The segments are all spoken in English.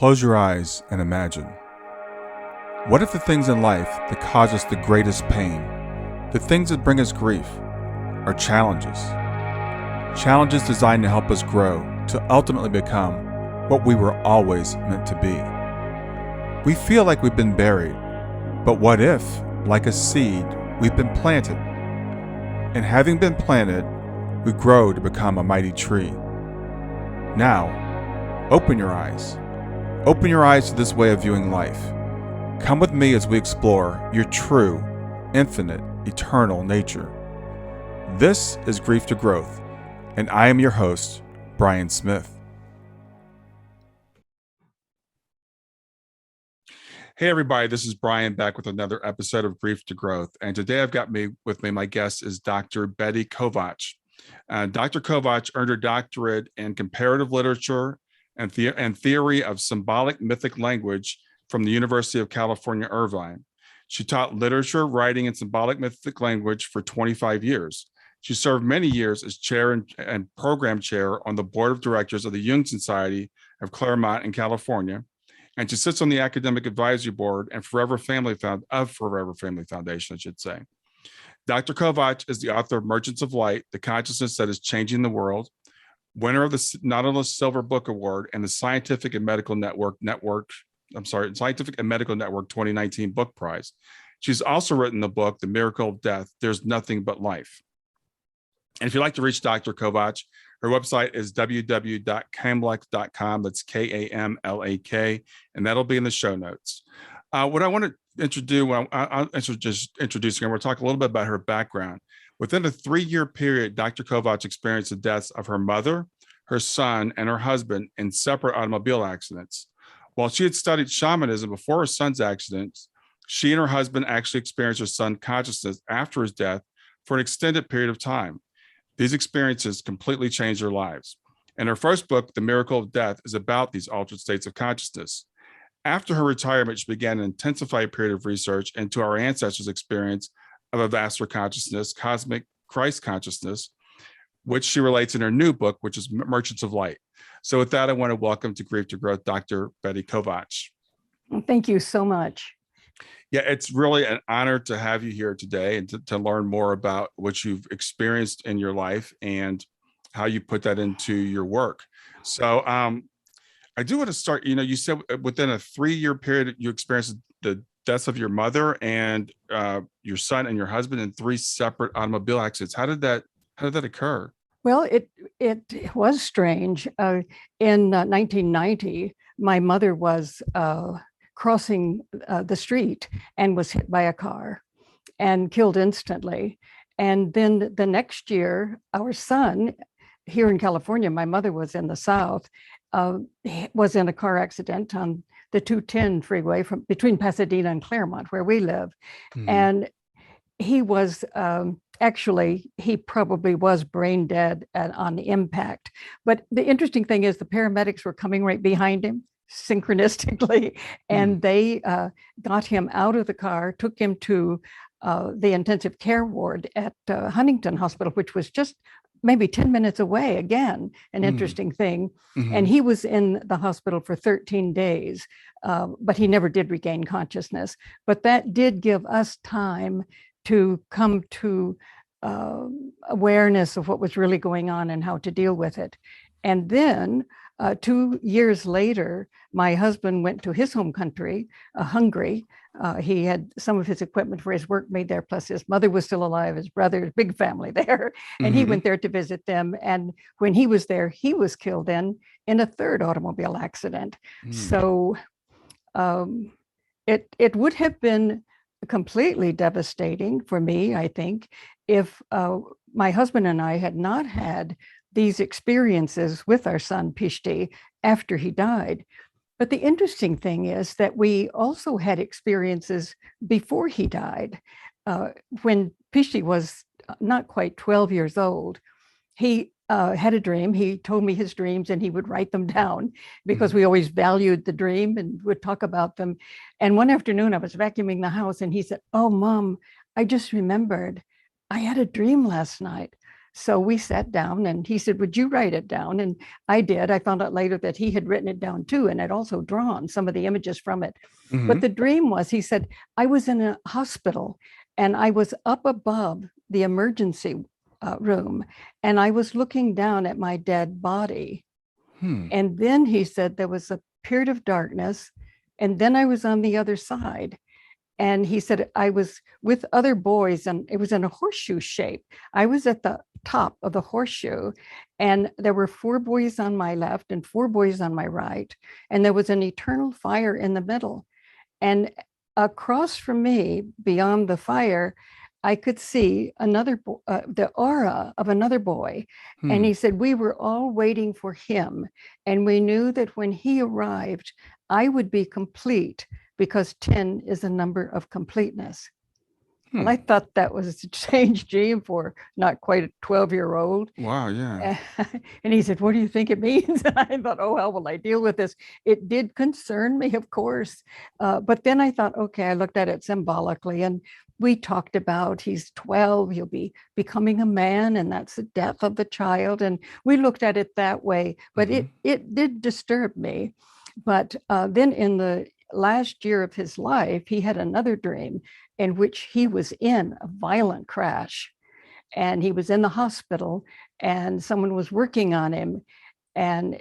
Close your eyes and imagine. What if the things in life that cause us the greatest pain, the things that bring us grief, are challenges? Challenges designed to help us grow, to ultimately become what we were always meant to be. We feel like we've been buried, but what if, like a seed, we've been planted? And having been planted, we grow to become a mighty tree. Now, open your eyes. Open your eyes to this way of viewing life. Come with me as we explore your true, infinite, eternal nature. This is Grief to Growth, and I am your host, Brian Smith. Hey everybody, this is Brian back with another episode of Grief to Growth. And today I've got with me, my guest is Dr. Betty Kovach. Dr. Kovach earned her doctorate in comparative literature and theory of symbolic mythic language from the University of California, Irvine. She taught literature, writing, and symbolic mythic language for 25 years. She served many years as chair and program chair on the board of directors of the Jung Society of Claremont in California. And she sits on the academic advisory board and Forever Family Foundation, I should say. Dr. Kovach is the author of Merchants of Light, The Consciousness That Is Changing the World, winner of the Nautilus Silver Book Award and the Scientific and Medical Network 2019 Book Prize. She's also written the book, The Miracle of Death, There's Nothing But Life. And if you'd like to reach Dr. Kovach, her website is www.kamlak.com. That's Kamlak, and that'll be in the show notes. What I want to introduce, I'll just introduce her. We'll talk a little bit about her background. Within a 3-year period, Dr. Kovach experienced the deaths of her mother, her son, and her husband in separate automobile accidents. While she had studied shamanism before her son's accidents, she and her husband actually experienced her son's consciousness after his death for an extended period of time. These experiences completely changed their lives. And her first book, The Miracle of Death, is about these altered states of consciousness. After her retirement, she began an intensified period of research into our ancestors' experience of a vaster consciousness, cosmic Christ consciousness, which she relates in her new book, which is Merchants of Light. So with that, I want to welcome to Grief to Growth, Dr. Betty Kovach. Thank you so much. Yeah, it's really an honor to have you here today and to learn more about what you've experienced in your life and how you put that into your work. So I do want to start, you said within a 3-year period, you experienced the deaths of your mother and your son and your husband in 3 separate automobile accidents. How did that occur? Well, it was strange. In 1990, my mother was crossing the street and was hit by a car and killed instantly. And then the next year, our son, here in California, my mother was in the South, was in a car accident on the 210 freeway between Pasadena and Claremont, where we live. Mm-hmm. And he was he probably was brain dead on the impact. But the interesting thing is the paramedics were coming right behind him synchronistically, and they got him out of the car, took him to the intensive care ward at Huntington Hospital, which was just maybe 10 minutes away. Again, an interesting thing. Mm-hmm. And he was in the hospital for 13 days, but he never did regain consciousness. But that did give us time to come to awareness of what was really going on and how to deal with it. And then 2 years later, my husband went to his home country, Hungary. He had some of his equipment for his work made there, plus his mother was still alive, his brother, big family there. And he went there to visit them. And when he was there, he was killed in a 3rd automobile accident. So it would have been completely devastating for me, I think, if my husband and I had not had these experiences with our son Pishti after he died. But the interesting thing is that we also had experiences before he died. When Pishti was not quite 12 years old, he had a dream. He told me his dreams and he would write them down because we always valued the dream and would talk about them. And one afternoon I was vacuuming the house and he said, "Oh, Mom, I just remembered I had a dream last night So we sat down and he said, would you write it down? And I did. I found out later that he had written it down too and had also drawn some of the images from it. But Hmm. the dream was, he said, I was in a hospital and I was up above the emergency room and I was looking down at my dead body. Hmm. And then he said there was a period of darkness. And then I was on the other side. And he said, I was with other boys and it was in a horseshoe shape. I was at the top of the horseshoe and there were 4 boys on my left and 4 boys on my right. And there was an eternal fire in the middle. And across from me, beyond the fire, I could see the aura of another boy. And Hmm. he said, we were all waiting for him. And we knew that when he arrived, I would be complete because 10 is a number of completeness. Well, Hmm. I thought that was a strange dream for not quite a 12-year-old. Wow. Yeah. And he said, what do you think it means? And I thought, oh, how will I deal with this? It did concern me, of course. But then I thought, okay, I looked at it symbolically and we talked about he's 12, he'll be becoming a man, and that's the death of the child. And we looked at it that way, but Hmm. it did disturb me. But then in the last year of his life, he had another dream in which he was in a violent crash and he was in the hospital and someone was working on him. And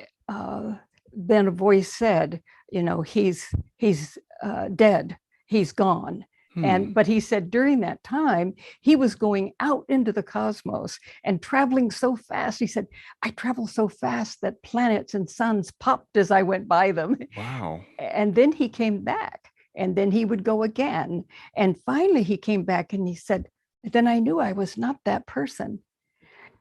then a voice said, you know, he's dead, he's gone. Hmm. But he said during that time, he was going out into the cosmos and traveling so fast. He said, I travel so fast that planets and suns popped as I went by them. Wow. And then he came back and then he would go again. And finally he came back and he said, then I knew I was not that person.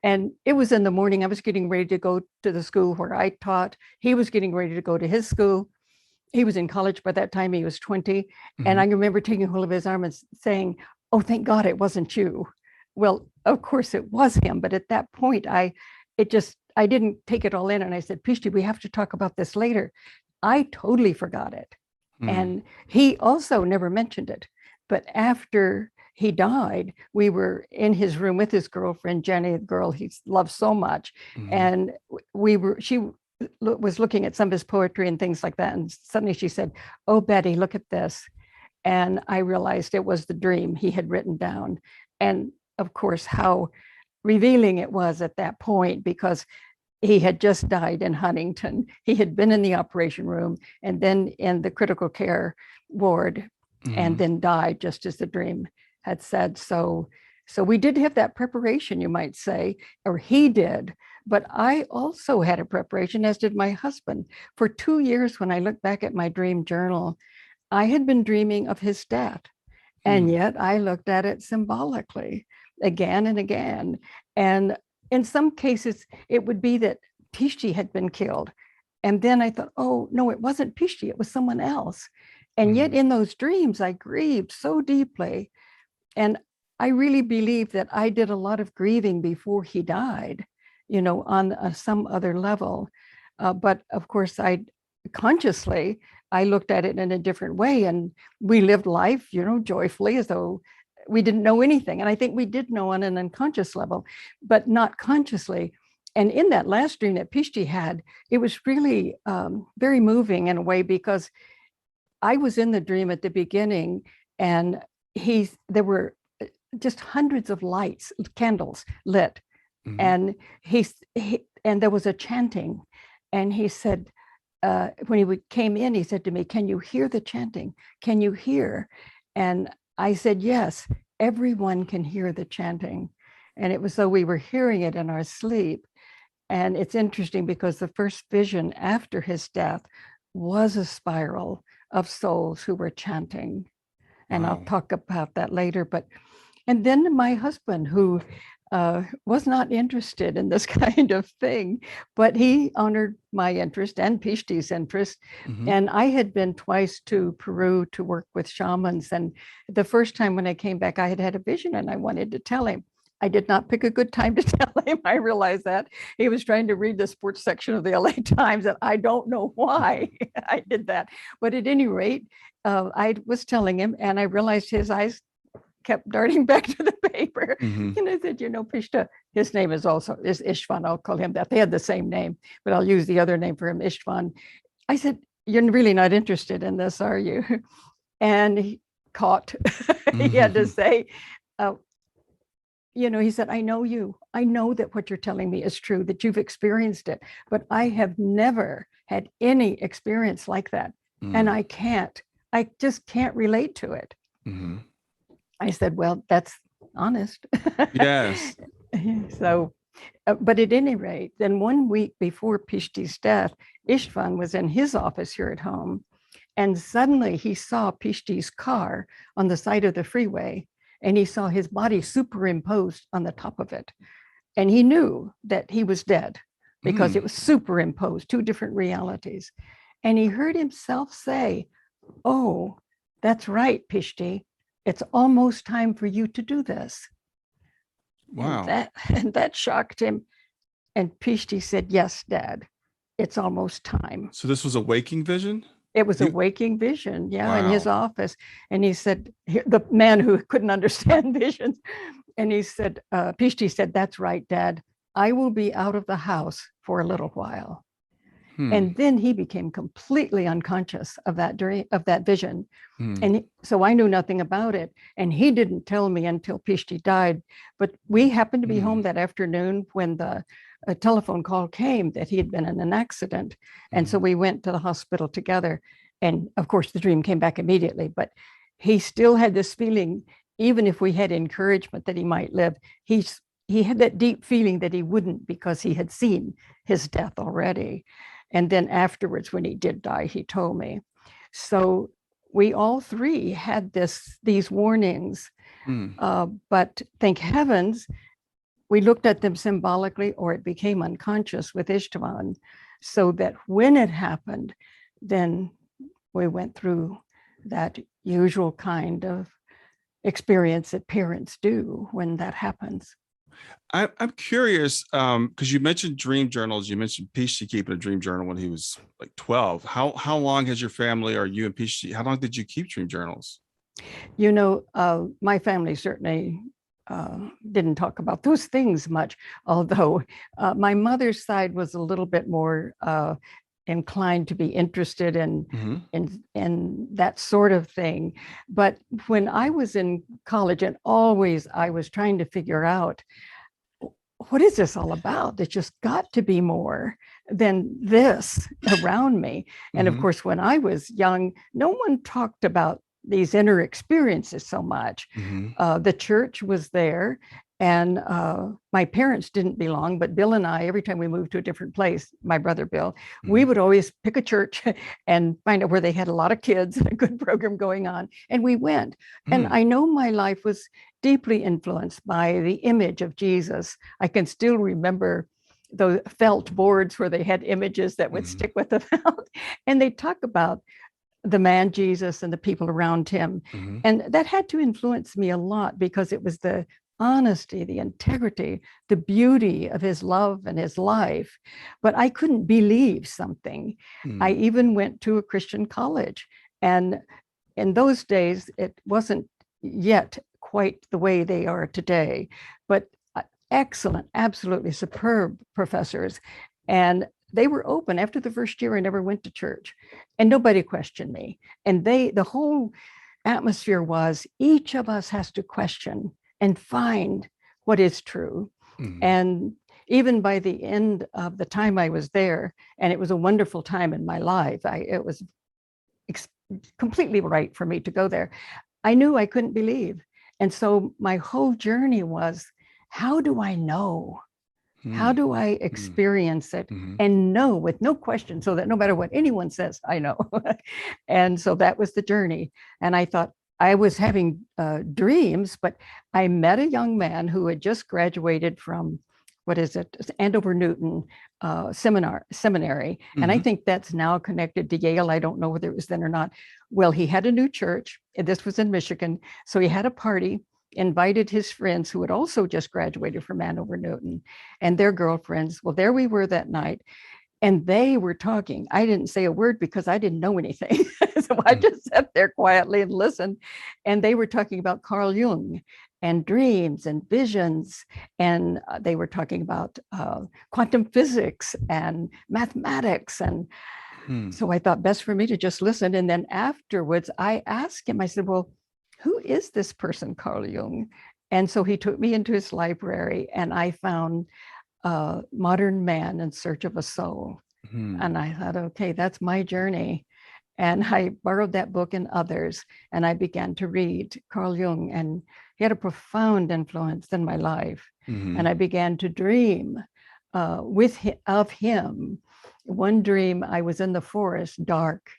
And it was in the morning. I was getting ready to go to the school where I taught. He was getting ready to go to his school. He was in college by that time. He was 20. And Hmm. I remember taking hold of his arm and saying, oh, thank God it wasn't you. Well, of course it was him. But at that point, I didn't take it all in. And I said, Pishti, we have to talk about this later. I totally forgot it. Hmm. And he also never mentioned it. But after he died, we were in his room with his girlfriend, Jenny, the girl he loved so much. Hmm. And she was looking at some of his poetry and things like that. And suddenly she said, oh, Betty, look at this. And I realized it was the dream he had written down. And of course, how revealing it was at that point, because he had just died in Huntington. He had been in the operation room and then in the critical care ward and Hmm. then died just as the dream had said. So we did have that preparation, you might say, or he did. But I also had a preparation, as did my husband. For 2 years, when I look back at my dream journal, I had been dreaming of his death. And Hmm. yet I looked at it symbolically again and again. And in some cases, it would be that Pishti had been killed. And then I thought, oh, no, it wasn't Pishti, it was someone else. And yet Hmm. in those dreams, I grieved so deeply. And I really believe that I did a lot of grieving before he died, you know, on some other level. But of course, consciously, I looked at it in a different way and we lived life, you know, joyfully as though we didn't know anything. And I think we did know on an unconscious level, but not consciously. And in that last dream that Pishti had, it was really very moving in a way because I was in the dream at the beginning and there were just hundreds of lights, candles lit. Hmm. And and there was a chanting. And he said, when came in, he said to me, can you hear the chanting? Can you hear? And I said, yes, everyone can hear the chanting. And it was though we were hearing it in our sleep. And it's interesting because the first vision after his death was a spiral of souls who were chanting. And I'll Wow. talk about that later. And then my husband, who was not interested in this kind of thing, but he honored my interest and Pishti's interest. Hmm. And I had been twice to Peru to work with shamans. And the first time when I came back, I had had a vision and I wanted to tell him. I did not pick a good time to tell him. I realized that he was trying to read the sports section of the LA Times, and I don't know why I did that. But at any rate, I was telling him, and I realized his eyes kept darting back to the paper. Mm-hmm. And I said, Pishta, his name is Istvan. I'll call him that. They had the same name, but I'll use the other name for him, Istvan. I said, you're really not interested in this, are you? And he caught, he had to say, he said, I know you. I know that what you're telling me is true, that you've experienced it, but I have never had any experience like that. And I just can't relate to it. Mm-hmm. I said, well, that's honest. Yes. So, but at any rate, then 1 week before Pishti's death, Istvan was in his office here at home. And suddenly he saw Pishti's car on the side of the freeway, and he saw his body superimposed on the top of it. And he knew that he was dead because it was superimposed, two different realities. And he heard himself say, oh, that's right, Pishti. It's almost time for you to do this. Wow. And that shocked him. And Pishti said, yes, Dad, it's almost time. So this was a waking vision? It was a waking vision, yeah, Wow. in his office. And he said, the man who couldn't understand visions, and he said, Pishti said, that's right, Dad, I will be out of the house for a little while. And then he became completely unconscious of that vision. And so I knew nothing about it. And he didn't tell me until Pishti died. But we happened to be home that afternoon when the telephone call came that he had been in an accident. And so we went to the hospital together. And of course, the dream came back immediately. But he still had this feeling, even if we had encouragement that he might live, he had that deep feeling that he wouldn't, because he had seen his death already. And then afterwards, when he did die, he told me. So we all three had these warnings, but thank heavens, we looked at them symbolically, or it became unconscious with Istvan, so that when it happened, then we went through that usual kind of experience that parents do when that happens. I'm curious, because you mentioned dream journals. You mentioned Pishti keeping a dream journal when he was like 12. How long has your family, or you and Pishti, how long did you keep dream journals? My family certainly didn't talk about those things much, although my mother's side was a little bit more inclined to be interested in that sort of thing. But when I was in college, and always I was trying to figure out, what is this all about? There's just got to be more than this around me. And of course, when I was young, no one talked about these inner experiences so much. The church was there, and my parents didn't belong, but Bill and I, every time we moved to a different place, my brother Bill, we would always pick a church and find out where they had a lot of kids and a good program going on, and we went. And I know my life was deeply influenced by the image of Jesus. I can still remember the felt boards where they had images that would stick with the felt, and they talk about the man Jesus and the people around him. And that had to influence me a lot, because it was the honesty, the integrity, the beauty of his love and his life. But I couldn't believe something. I even went to a Christian college, and in those days, it wasn't yet quite the way they are today, but excellent, absolutely superb professors. And they were open. After the first year, I never went to church, and nobody questioned me. And the whole atmosphere was, each of us has to question and find what is true. And even by the end of the time I was there, and it was a wonderful time in my life, it was completely right for me to go there, I knew I couldn't believe. And so my whole journey was, how do I know? How do I experience it and know with no question, so that no matter what anyone says, I know? And so that was the journey. And I thought I was having dreams, but I met a young man who had just graduated from, Andover Newton Seminary. And I think that's now connected to Yale. I don't know whether it was then or not. Well, he had a new church, and this was in Michigan. So he had a party, invited his friends who had also just graduated from Andover Newton and their girlfriends. Well, there we were that night. and they were talking. I didn't say a word because I didn't know anything. So I just sat there quietly and listened. And they were talking about Carl Jung and dreams and visions. And they were talking about quantum physics and mathematics. And so I thought best for me to just listen. And then afterwards, I asked him, I said, well, who is this person, Carl Jung? And so he took me into his library, and I found Modern Man in Search of a Soul. And I thought, okay, that's my journey. And I borrowed that book and others, and I began to read Carl Jung, and he had a profound influence in my life. And I began to dream of him. One dream, I was in the forest, dark,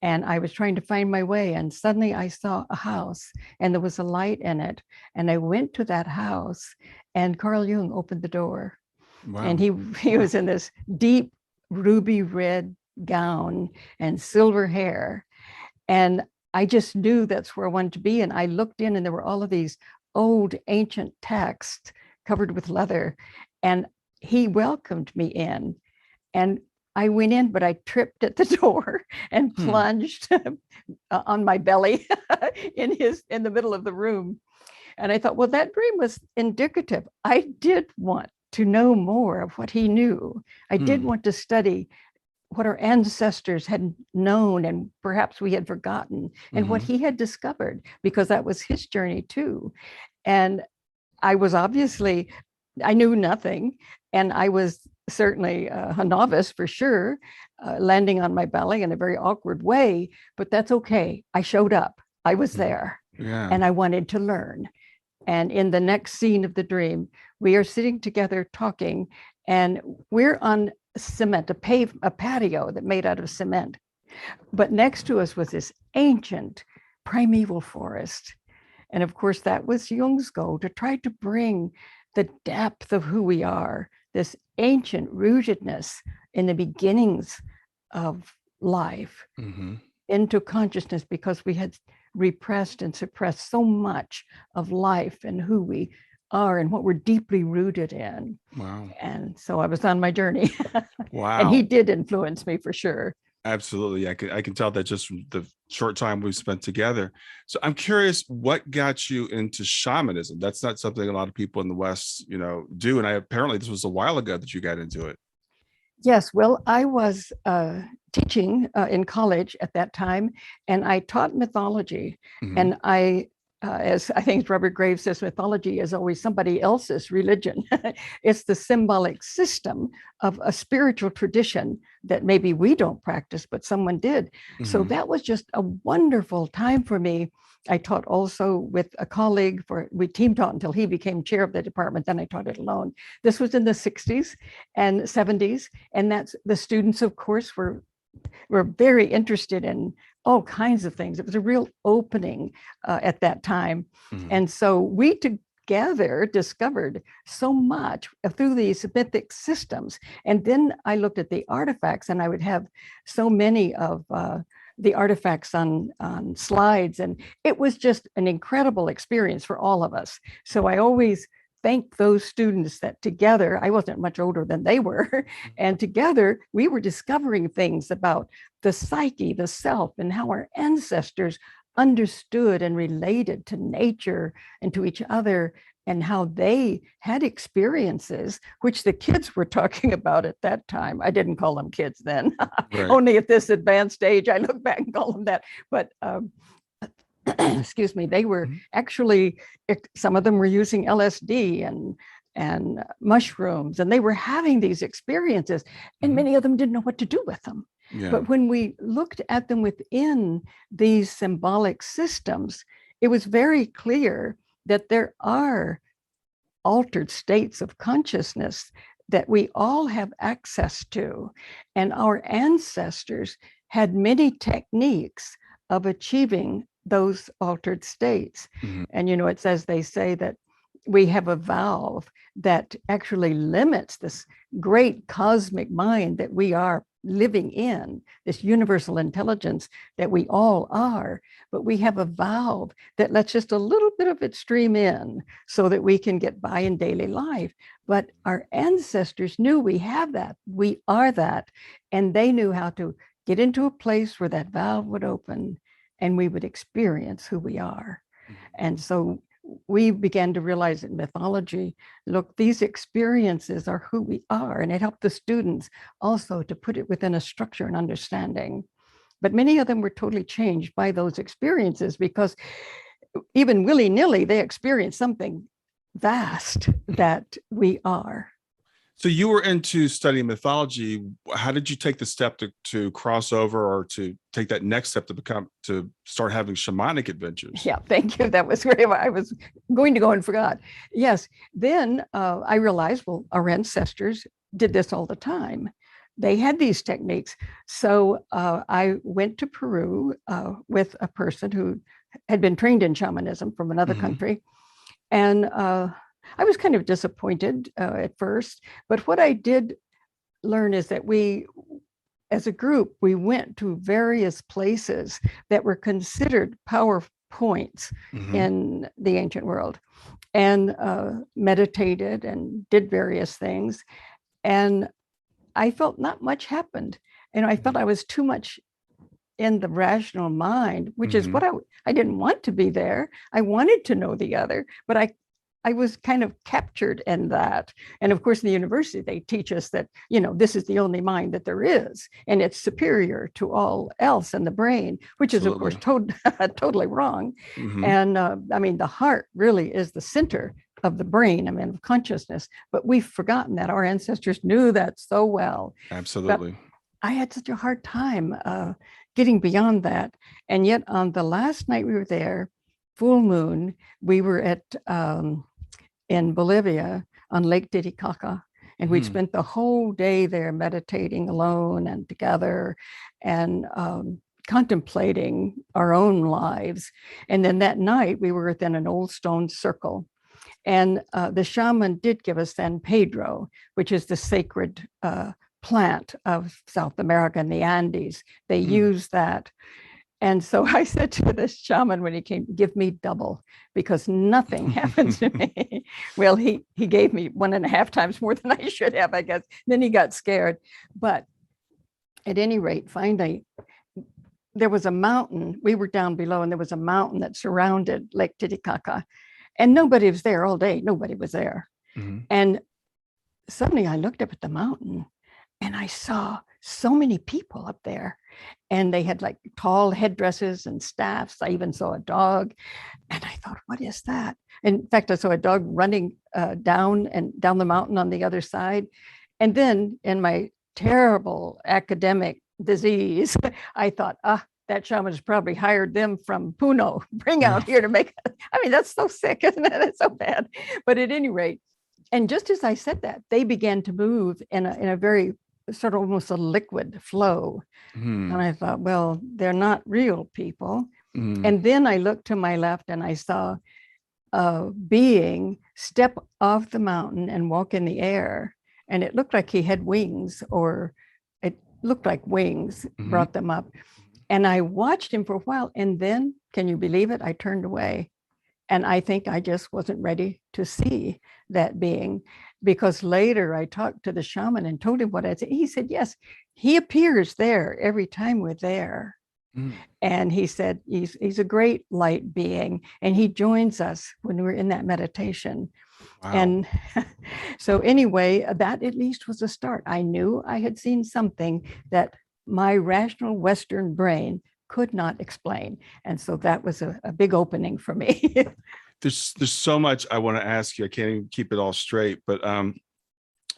and I was trying to find my way. And suddenly I saw a house, and there was a light in it. And I went to that house, and Carl Jung opened the door. Wow. And he was in this deep ruby red gown and silver hair. And I just knew that's where I wanted to be. And I looked in, and there were all of these old ancient texts covered with leather. And he welcomed me in. And I went in, but I tripped at the door and plunged on my belly in the middle of the room. And I thought, well, that dream was indicative. I did want to know more of what he knew. I did want to study what our ancestors had known, and perhaps we had forgotten, and what he had discovered, because that was his journey too. And I was obviously, I knew nothing, and I was certainly a novice for sure, landing on my belly in a very awkward way, but that's okay. I showed up. I was there, and I wanted to learn. And in the next scene of the dream, we are sitting together talking, and we're on cement, a patio that made out of cement. But next to us was this ancient primeval forest. And of course, that was Jung's goal, to try to bring the depth of who we are, this ancient rootedness in the beginnings of life, into consciousness, because we had repressed and suppressed so much of life and who we are and what we're deeply rooted in. Wow. And so I was on my journey. Wow. And he did influence me for sure. Absolutely. I can tell that just from the short time we've spent together. So I'm curious, what got you into shamanism? That's not something a lot of people in the West, do. And apparently this was a while ago that you got into it. Yes, well, I was teaching in college at that time, and I taught mythology. And as I think Robert Graves says, mythology is always somebody else's religion. It's the symbolic system of a spiritual tradition that maybe we don't practice, but someone did. So that was just a wonderful time for me. I taught also with a colleague, we team taught until he became chair of the department. Then I taught it alone. This was in the 60s and 70s. And that's the students, of course, were very interested in all kinds of things. It was a real opening at that time. And so we together discovered so much through these mythic systems. And then I looked at the artifacts, and I would have so many of the artifacts on slides. And it was just an incredible experience for all of us. So I always thank those students that together, I wasn't much older than they were, and together we were discovering things about the psyche, the self, and how our ancestors understood and related to nature and to each other, and how they had experiences, which the kids were talking about at that time. I didn't call them kids then. Right. Only at this advanced age, I look back and call them that. But excuse me, they were actually, some of them were using LSD and mushrooms, and they were having these experiences, and many of them didn't know what to do with them. Yeah. But when we looked at them within these symbolic systems, it was very clear that there are altered states of consciousness that we all have access to. And our ancestors had many techniques of achieving those altered states. And, it's as they say that we have a valve that actually limits this great cosmic mind that we are living in, this universal intelligence that we all are, but we have a valve that lets just a little bit of it stream in so that we can get by in daily life. But our ancestors knew we have that, we are that, and they knew how to get into a place where that valve would open and we would experience who we are. And so we began to realize in mythology, look, these experiences are who we are. And it helped the students also to put it within a structure and understanding. But many of them were totally changed by those experiences, because even willy-nilly, they experienced something vast that we are. So you were into studying mythology. How did you take the step to cross over, or to take that next step to start having shamanic adventures? Yeah, thank you. That was where I was going to go and forgot. Yes. Then I realized, well, our ancestors did this all the time. They had these techniques. So I went to Peru with a person who had been trained in shamanism from another country. And I was kind of disappointed at first, but what I did learn is that we, as a group, we went to various places that were considered power points in the ancient world, and meditated and did various things. And I felt not much happened. And I felt I was too much in the rational mind, which is what I didn't want to be there. I wanted to know the other, but I was kind of captured in that. And of course, in the university, they teach us that, you know, this is the only mind that there is, and it's superior to all else in the brain, which Absolutely. is, of course, totally wrong. And I mean, the heart really is the center of the brain, I mean, of consciousness, but we've forgotten that. Our ancestors knew that so well. Absolutely. But I had such a hard time getting beyond that. And yet on the last night we were there, full moon, we were at in Bolivia on Lake Titicaca, and we'd spent the whole day there meditating alone and together, and contemplating our own lives. And then that night we were within an old stone circle, and the shaman did give us San Pedro, which is the sacred plant of South America and the Andes. They use that. And so I said to the shaman when he came, give me double, because nothing happens to me. Well, he gave me 1.5 times more than I should have, I guess. Then he got scared. But at any rate, finally, there was a mountain. We were down below, and there was a mountain that surrounded Lake Titicaca. And nobody was there all day. Nobody was there. And suddenly I looked up at the mountain, and I saw so many people up there, and they had like tall headdresses and staffs. I even saw a dog, and I thought, what is that? In fact, I saw a dog running down the mountain on the other side. And then in my terrible academic disease, I thought, that shaman has probably hired them from Puno, bring out here to make, I mean, that's so sick, isn't it? It's so bad. But at any rate, and just as I said that, they began to move in a very sort of almost a liquid flow. And I thought, well, they're not real people. And then I looked to my left, and I saw a being step off the mountain and walk in the air. And it looked like he had wings, or it looked like wings brought them up. And I watched him for a while. And then, can you believe it? I turned away. And I think I just wasn't ready to see that being, because later I talked to the shaman and told him what I said. He said, yes, he appears there every time we're there. And he said, he's a great light being, and he joins us when we're in that meditation. Wow. And so anyway, that at least was a start. I knew I had seen something that my rational Western brain could not explain. And so that was a big opening for me. There's so much I want to ask you. I can't even keep it all straight, but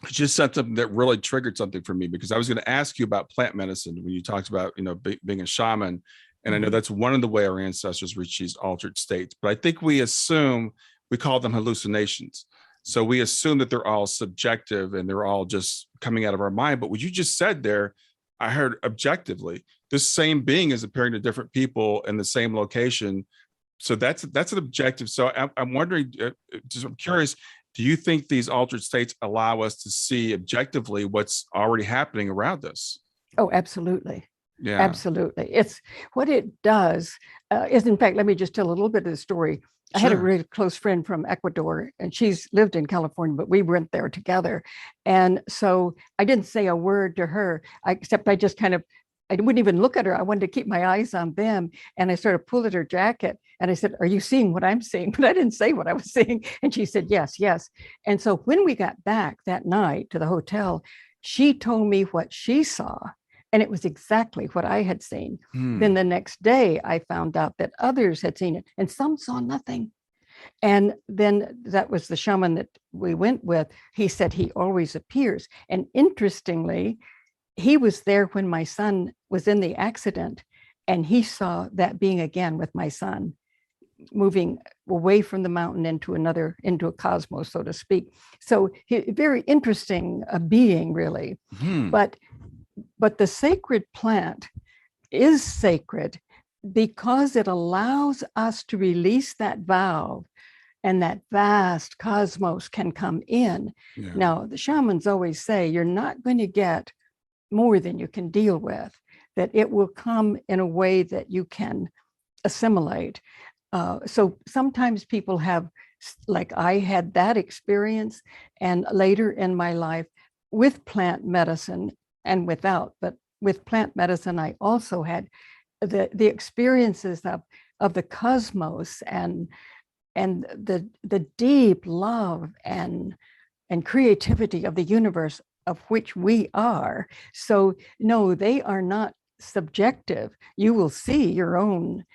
it just said something that really triggered something for me, because I was going to ask you about plant medicine when you talked about, you know, being a shaman. And I know that's one of the way our ancestors reach these altered states, but I think we call them hallucinations. So we assume that they're all subjective and they're all just coming out of our mind. But what you just said there, I heard objectively, this same being is appearing to different people in the same location. So that's an objective. So I'm wondering, I'm curious, do you think these altered states allow us to see objectively what's already happening around us? Oh, absolutely. Yeah, Absolutely. It's what it does is, in fact, let me just tell a little bit of the story. I had a sure. really close friend from Ecuador, and she's lived in California, but we went there together. And so I didn't say a word to her, except I just kind of, I wouldn't even look at her. I wanted to keep my eyes on them. And I sort of pulled at her jacket and I said, "Are you seeing what I'm seeing?" But I didn't say what I was seeing. And she said, "Yes, yes." And so when we got back that night to the hotel, she told me what she saw. And it was exactly what I had seen. Then Hmm. the next day, I found out that others had seen it and some saw nothing. And then that was the shaman that we went with. He said he always appears. And interestingly, he was there when my son was in the accident, and he saw that being again with my son moving away from the mountain into a cosmos, so to speak. So very interesting being, really. Hmm. But the sacred plant is sacred because it allows us to release that valve, and that vast cosmos can come in. Yeah. Now, the shamans always say you're not going to get more than you can deal with, that it will come in a way that you can assimilate. So sometimes people have, like I had that experience, and later in my life with plant medicine and without, but with plant medicine, I also had the experiences of the cosmos and the deep love and creativity of the universe of which we are. So no, they are not subjective. You will see your own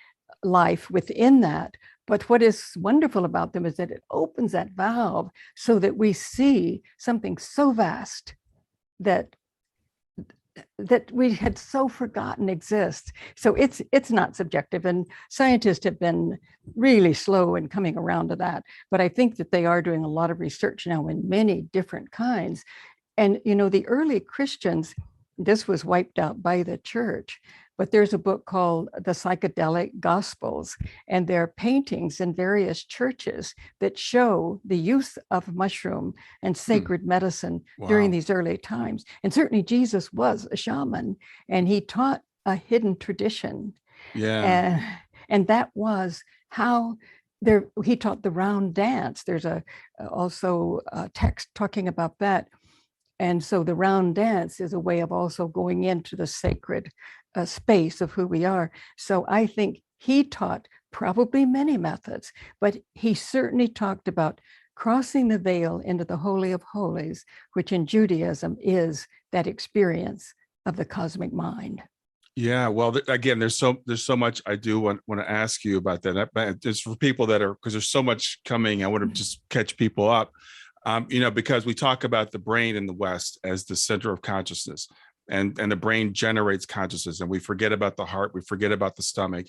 life within that. But what is wonderful about them is that it opens that valve so that we see something so vast that we had so forgotten exists. So it's not subjective, and scientists have been really slow in coming around to that. But I think that they are doing a lot of research now in many different kinds. And the early Christians, this was wiped out by the church, but there's a book called The Psychedelic Gospels, and there are paintings in various churches that show the use of mushroom and Hmm. sacred medicine during Wow. these early times. And certainly Jesus was a shaman, and he taught a hidden tradition. Yeah. And that was how there he taught the round dance. There's also a text talking about that. And so the round dance is a way of also going into the sacred space of who we are. So I think he taught probably many methods, but he certainly talked about crossing the veil into the Holy of Holies, which in Judaism is that experience of the cosmic mind. Yeah, well, again, there's so much I do want to ask you about that. Just for people that are, because there's so much coming, I want to just catch people up. Because we talk about the brain in the West as the center of consciousness, and the brain generates consciousness, and we forget about the heart, we forget about the stomach,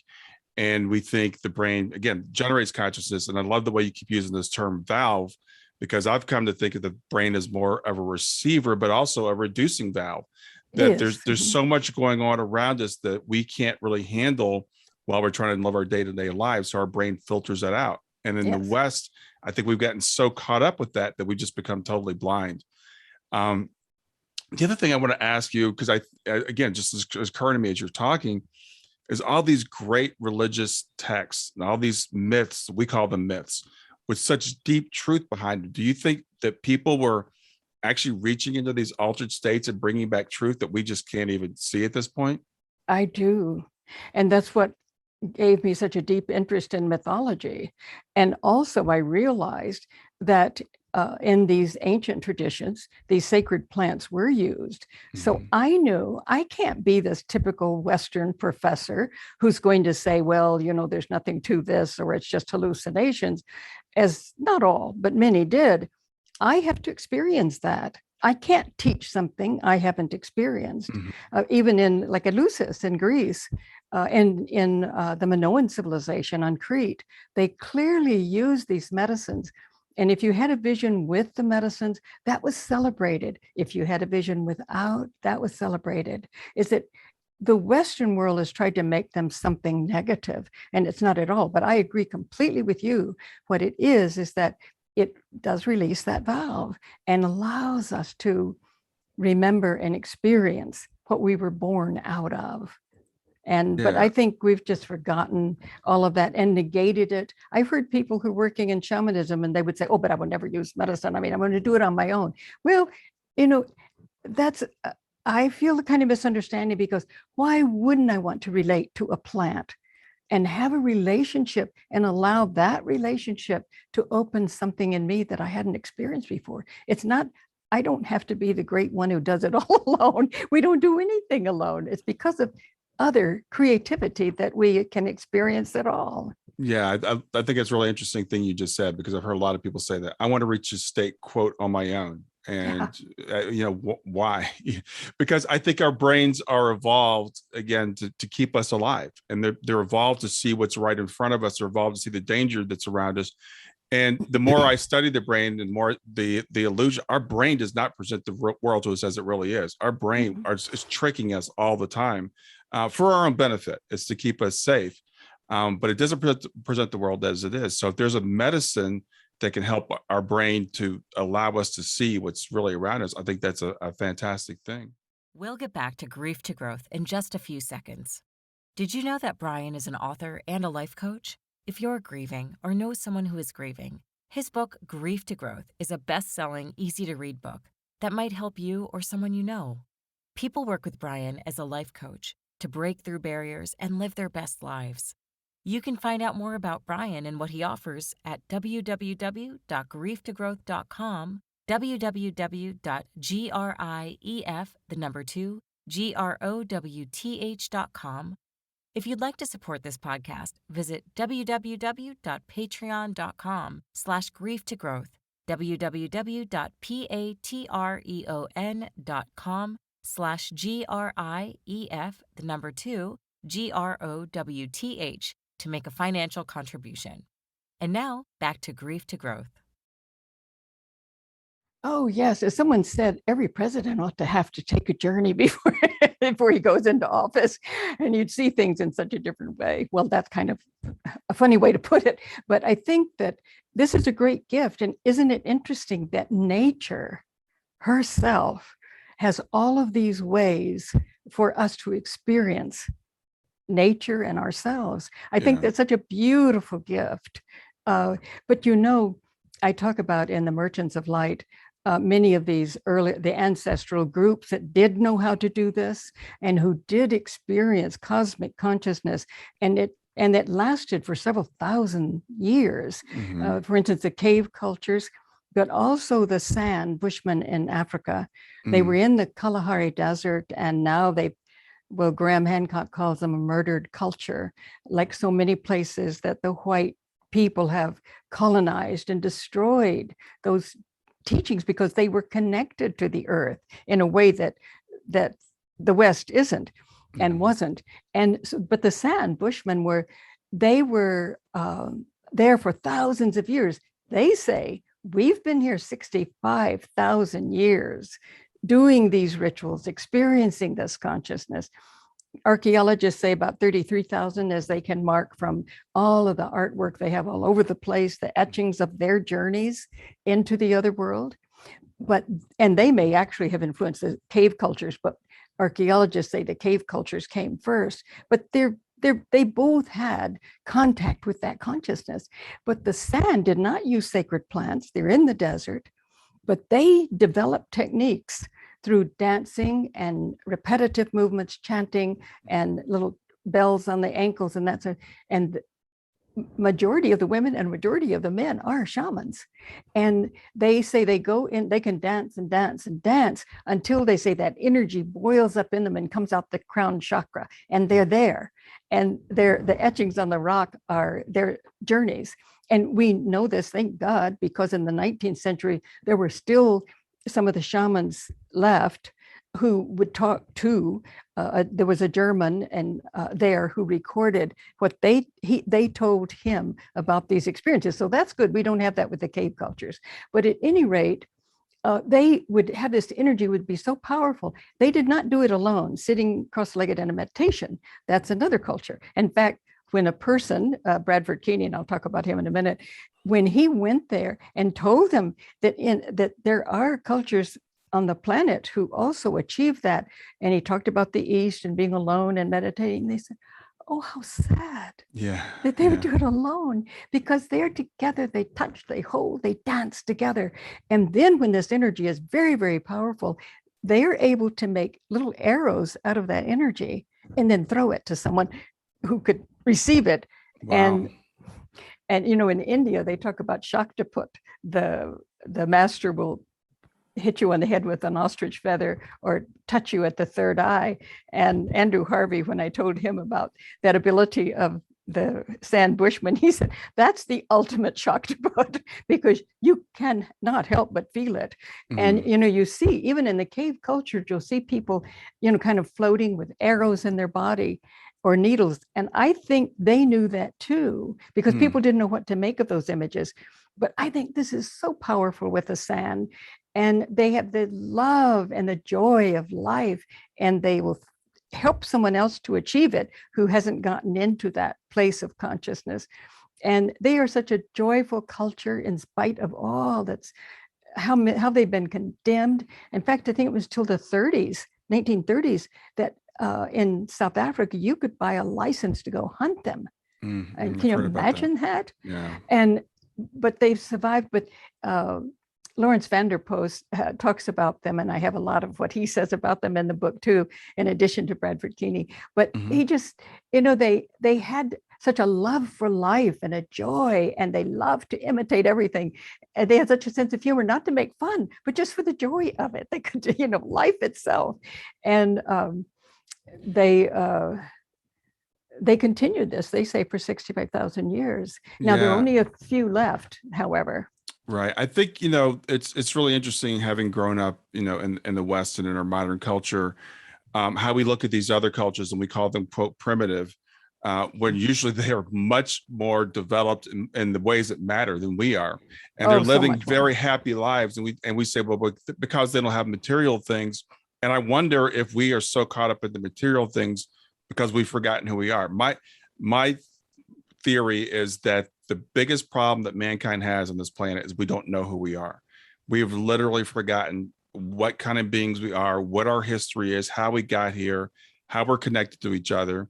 and we think the brain again generates consciousness. And I love the way you keep using this term valve, because I've come to think of the brain as more of a receiver, but also a reducing valve. It That is. there's so much going on around us that we can't really handle while we're trying to live our day-to-day lives. So our brain filters that out. And in the Yes. West, I think we've gotten so caught up with that we just become totally blind. Um, the other thing I want to ask you, because again, just as occurring to me as you're talking, is all these great religious texts and all these myths, we call them myths, with such deep truth behind them. Do you think that people were actually reaching into these altered states and bringing back truth that we just can't even see at this point? I do. And that's what gave me such a deep interest in mythology. And also, I realized that in these ancient traditions, these sacred plants were used. So Mhm. I knew I can't be this typical Western professor who's going to say, well, there's nothing to this, or it's just hallucinations, as not all, but many did. I have to experience that. I can't teach something I haven't experienced. Mhm. Even in like Eleusis in Greece, and in the Minoan civilization on Crete, they clearly use these medicines. And if you had a vision with the medicines, that was celebrated. If you had a vision without, that was celebrated. Is that the Western world has tried to make them something negative, and it's not at all. But I agree completely with you. What it is that it does release that valve and allows us to remember and experience what we were born out of. But I think we've just forgotten all of that and negated it. I've heard people who are working in shamanism and they would say, oh, but I would never use medicine. I mean, I'm going to do it on my own. Well, you know, that's, I feel a kind of misunderstanding, because why wouldn't I want to relate to a plant and have a relationship and allow that relationship to open something in me that I hadn't experienced before? It's not, I don't have to be the great one who does it all alone. We don't do anything alone. It's because of other creativity that we can experience it all. Yeah, I think it's a really interesting thing you just said, because I've heard a lot of people say that I want to reach a state, quote, on my own. And, why? Because I think our brains are evolved, again, to keep us alive. And they're evolved to see what's right in front of us. They're evolved to see the danger that's around us. And the more I study the brain, and more the illusion, our brain does not present the world to us as it really is. Our brain is tricking us all the time for our own benefit. It's to keep us safe. But it doesn't present the world as it is. So if there's a medicine that can help our brain to allow us to see what's really around us, I think that's a fantastic thing. We'll get back to Grief to Growth in just a few seconds. Did you know that Brian is an author and a life coach? If you're grieving or know someone who is grieving, his book, Grief to Growth, is a best-selling, easy-to-read book that might help you or someone you know. People work with Brian as a life coach to break through barriers and live their best lives. You can find out more about Brian and what he offers at www.grieftogrowth.com, www.growth.com. If you'd like to support this podcast, visit www.patreon.com/grieftogrowth, www.patreon.com/GRIEF, to make a financial contribution. And now, back to Grief to Growth. Oh, yes. As someone said, every president ought to have to take a journey before, before he goes into office, and you'd see things in such a different way. Well, that's kind of a funny way to put it. But I think that this is a great gift. And isn't it interesting that nature herself has all of these ways for us to experience nature and ourselves? I think that's such a beautiful gift. But I talk about in the Merchants of Light, many of these the ancestral groups that did know how to do this and who did experience cosmic consciousness, and it lasted for several thousand years. For instance, the cave cultures, but also the San Bushmen in Africa. They were in the Kalahari Desert, and now Graham Hancock calls them a murdered culture, like so many places that the white people have colonized and destroyed those teachings because they were connected to the earth in a way that the West isn't and wasn't. But the San Bushmen were there for thousands of years. They say we've been here 65,000 years doing these rituals, experiencing this consciousness. Archaeologists say about 33,000, as they can mark from all of the artwork they have all over the place, the etchings of their journeys into the other world. And they may actually have influenced the cave cultures, but archaeologists say the cave cultures came first. But they both had contact with that consciousness. But the San did not use sacred plants. They're in the desert, but they developed techniques through dancing and repetitive movements, chanting, and little bells on the ankles, and that's and the majority of the women and majority of the men are shamans. And they say they go in, they can dance and dance and dance until they say that energy boils up in them and comes out the crown chakra, and they're there. And the etchings on the rock are their journeys. And we know this, thank God, because in the 19th century, there were still some of the shamans left who would talk to, there was a German there who recorded what they told him about these experiences. So that's good. We don't have that with the cave cultures. But at any rate, they would have this energy would be so powerful. They did not do it alone, sitting cross-legged in a meditation. That's another culture. In fact, when a person, Bradford Keeney, and I'll talk about him in a minute, when he went there and told them that there are cultures on the planet who also achieved that. And he talked about the East and being alone and meditating. They said, oh, how sad Yeah. that they would do it alone, because they're together, they touch, they hold, they dance together. And then when this energy is very, very powerful, they're able to make little arrows out of that energy and then throw it to someone who could receive it. Wow. And you know, in India, they talk about Shaktaput, the master will hit you on the head with an ostrich feather or touch you at the third eye. And Andrew Harvey, when I told him about that ability of the Sand Bushman, he said, that's the ultimate Shaktaput, because you cannot help but feel it. And, you know, you see, even in the cave culture, you'll see people, you know, kind of floating with arrows in their body or needles. And I think they knew that too, because people didn't know what to make of those images. But I think this is so powerful with the sand. And they have the love and the joy of life, and they will help someone else to achieve it who hasn't gotten into that place of consciousness. And they are such a joyful culture in spite of all that's how they've been condemned. In fact, I think it was till the 30s, 1930s, that in South Africa, you could buy a license to go hunt them. And can you imagine that? Yeah. But they've survived. But Lawrence van der Post talks about them, and I have a lot of what he says about them in the book too, in addition to Bradford Keeney. But he just, you know, they had such a love for life and a joy, and they loved to imitate everything. And they had such a sense of humor, not to make fun, but just for the joy of it. They could, you know, life itself. And they continued this, they say, for 65,000 years. Now, there are only a few left, however. Right. I think, you know, it's really interesting, having grown up, you know, in the West and in our modern culture, how we look at these other cultures and we call them, quote, primitive, when usually they are much more developed in the ways that matter than we are. And they're living very happy lives. And we say, well, because they don't have material things. And I wonder if we are so caught up in the material things because we've forgotten who we are. My theory is that the biggest problem that mankind has on this planet is we don't know who we are. We've literally forgotten what kind of beings we are, what our history is, how we got here, how we're connected to each other.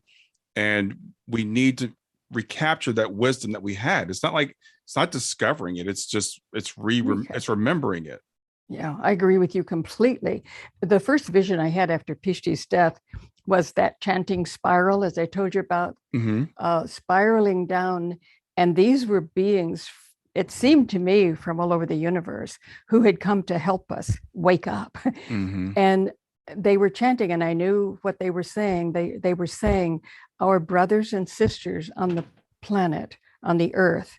And we need to recapture that wisdom that we had. It's not discovering it. It's just, it's remembering it. Yeah, I agree with you completely. The first vision I had after Pishti's death was that chanting spiral, as I told you about, spiraling down. And these were beings, it seemed to me, from all over the universe, who had come to help us wake up. And they were chanting, and I knew what they were saying. They were saying, our brothers and sisters on the planet, on the earth,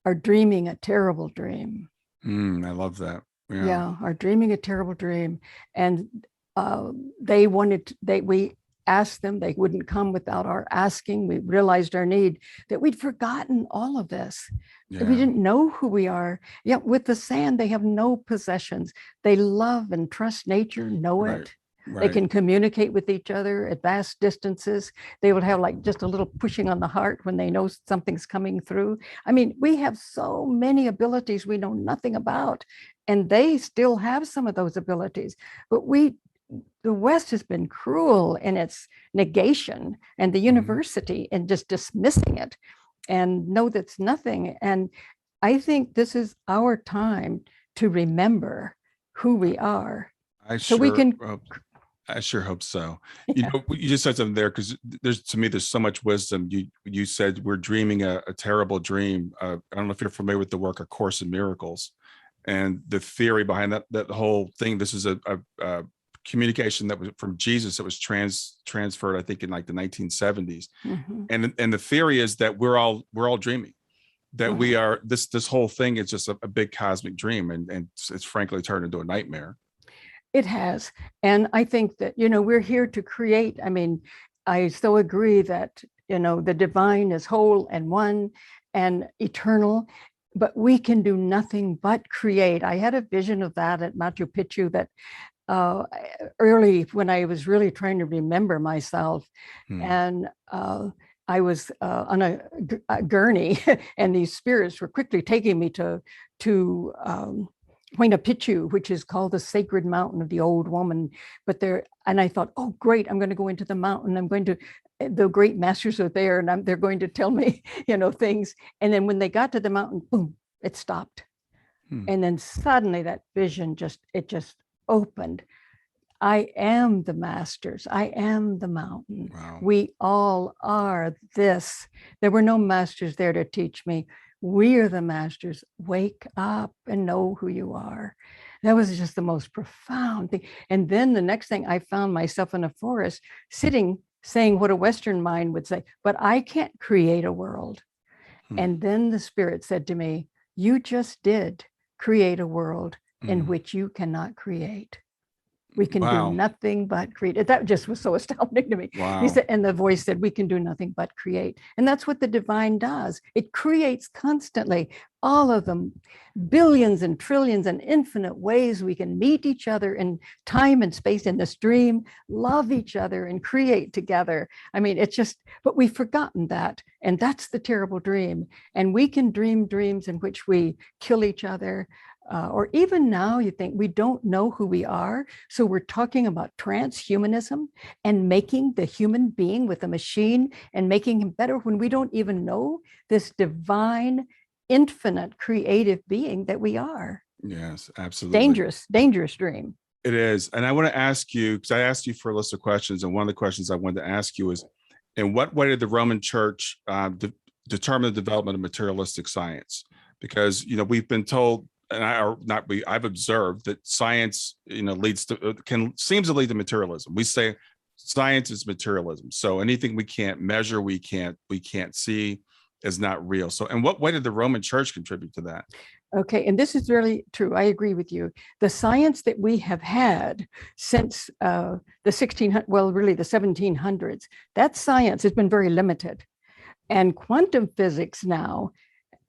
are dreaming a terrible dream. I love that. Yeah, are dreaming a terrible dream. And we asked them, they wouldn't come without our asking. We realized our need, that we'd forgotten all of this. We didn't know who we are. Yet with the sand, they have no possessions. They love and trust nature, know it. They can communicate with each other at vast distances. They will have like just a little pushing on the heart when they know something's coming through. I mean, we have so many abilities we know nothing about, and they still have some of those abilities. But the West has been cruel in its negation, and the university in just dismissing it and know that's nothing. And I think this is our time to remember who we are. I sure hope so. You know, you just said something there, because there's so much wisdom. You said we're dreaming a terrible dream. I don't know if you're familiar with the work of Course in Miracles, and the theory behind that whole thing. This is a communication that was from Jesus that was transferred, I think, in like the 1970s. And the theory is that we're all dreaming, that we are this whole thing is just a big cosmic dream, and it's frankly turned into a nightmare. It has. And I think that, you know, we're here to create. I mean, I so agree that, you know, the divine is whole and one and eternal, but we can do nothing but create. I had a vision of that at Machu Picchu, that early when I was really trying to remember myself. And I was on a gurney, and these spirits were quickly taking me to Huayna Picchu, which is called the sacred mountain of the old woman. But there, and I thought, oh, great, I'm going to go into the mountain. I'm going to, the great masters are there, and they're going to tell me, things. And then when they got to the mountain, boom, it stopped. And then suddenly that vision just opened. I am the masters. I am the mountain. Wow. We all are this. There were no masters there to teach me. We are the masters. Wake up and know who you are. That was just the most profound thing. And then the next thing, I found myself in a forest sitting, saying what a Western mind would say, but I can't create a world. And then the spirit said to me, you just did create a world in which you cannot create. We can do nothing but create. That just was so astounding to me. Wow. He said, and the voice said, we can do nothing but create. And that's what the divine does. It creates constantly, all of them, billions and trillions and infinite ways we can meet each other in time and space in this dream, love each other and create together. I mean, it's just, but we've forgotten that. And that's the terrible dream. And we can dream dreams in which we kill each other. Or even now, you think we don't know who we are. So we're talking about transhumanism and making the human being with a machine and making him better when we don't even know this divine, infinite, creative being that we are. Yes, absolutely. Dangerous dream. It is. And I want to ask you, because I asked you for a list of questions, and one of the questions I wanted to ask you is, in what way did the Roman Church determine the development of materialistic science? Because, we've been told, and I've observed that science, seems to lead to materialism. We say science is materialism. So anything we can't measure, we can't see, is not real. So in what way did the Roman Church contribute to that? Okay, and this is really true. I agree with you. The science that we have had since the 1700s, that science has been very limited. And quantum physics now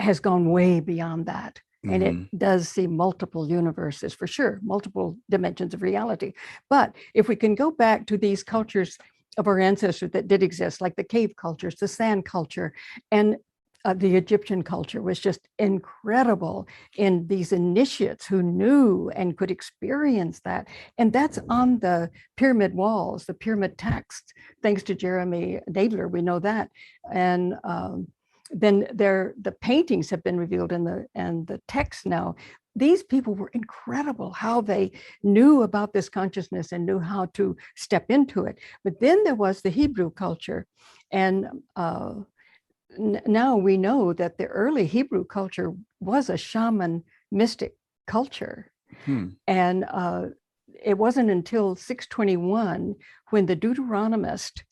has gone way beyond that. And it does see multiple universes, for sure, multiple dimensions of reality. But if we can go back to these cultures of our ancestors that did exist, like the cave cultures, the sand culture, and the Egyptian culture was just incredible in these initiates who knew and could experience that. And that's on the pyramid walls, the pyramid texts, thanks to Jeremy Nadler, we know that. And then the paintings have been revealed and the text now. These people were incredible how they knew about this consciousness and knew how to step into it. But then there was the Hebrew culture. And now we know that the early Hebrew culture was a shaman mystic culture. And it wasn't until 621 when the Deuteronomist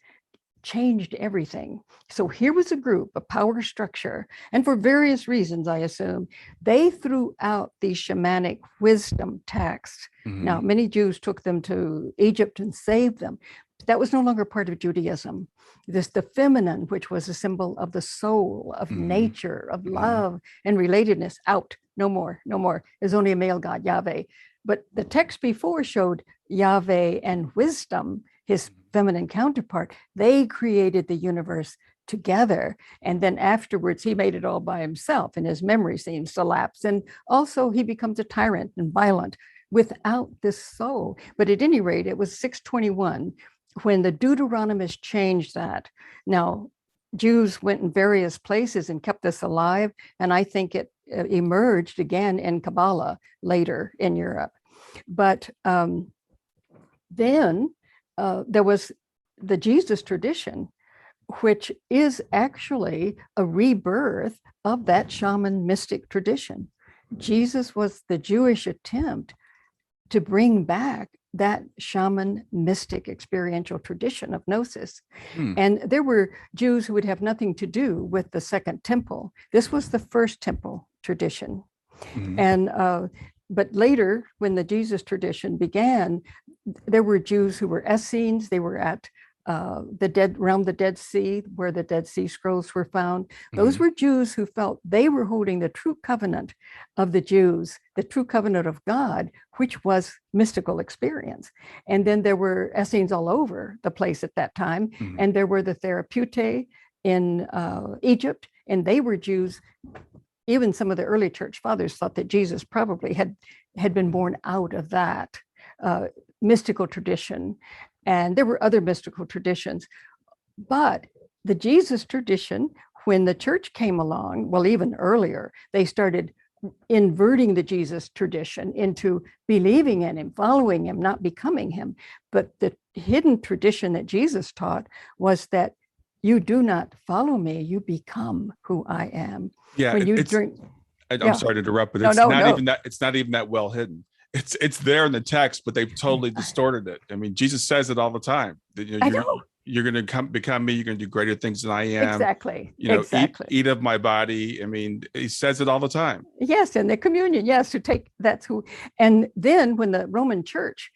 changed everything. So here was a group, a power structure, and for various reasons, I assume, they threw out these shamanic wisdom texts. Now, many Jews took them to Egypt and saved them. That was no longer part of Judaism. The feminine, which was a symbol of the soul, of nature, of love and relatedness, out, no more. There's only a male God, Yahweh. But the text before showed Yahweh and wisdom, his feminine counterpart. They created the universe together. And then afterwards, he made it all by himself, and his memory seems to lapse. And also he becomes a tyrant and violent without this soul. But at any rate, it was 621 when the Deuteronomists changed that. Now, Jews went in various places and kept this alive. And I think it emerged again in Kabbalah later in Europe. But then there was the Jesus tradition, which is actually a rebirth of that shaman mystic tradition. Jesus was the Jewish attempt to bring back that shaman mystic experiential tradition of gnosis. And there were Jews who would have nothing to do with the second temple. This was the first temple tradition. And but later, when the Jesus tradition began, there were Jews who were Essenes. They were at around the Dead Sea, where the Dead Sea Scrolls were found. Those were Jews who felt they were holding the true covenant of the Jews, the true covenant of God, which was mystical experience. And then there were Essenes all over the place at that time. And there were the Therapeutae in Egypt, and they were Jews even some of the early church fathers thought that Jesus probably had been born out of that mystical tradition. And there were other mystical traditions. But the Jesus tradition, when the church came along, well, even earlier, they started inverting the Jesus tradition into believing in him, following him, not becoming him. But the hidden tradition that Jesus taught was that you do not follow me, you become who I am. Yeah, When you drink, I'm sorry to interrupt, but No, it's no, not no. even that. It's not even that well hidden. It's there in the text, but they've totally distorted it. I mean, Jesus says it all the time. That, I know. you're going to become me. You're going to do greater things than I am. Exactly. You know, Exactly. eat of my body. I mean, he says it all the time. Yes, and the communion, yes, to take that's who. And then when the Roman Church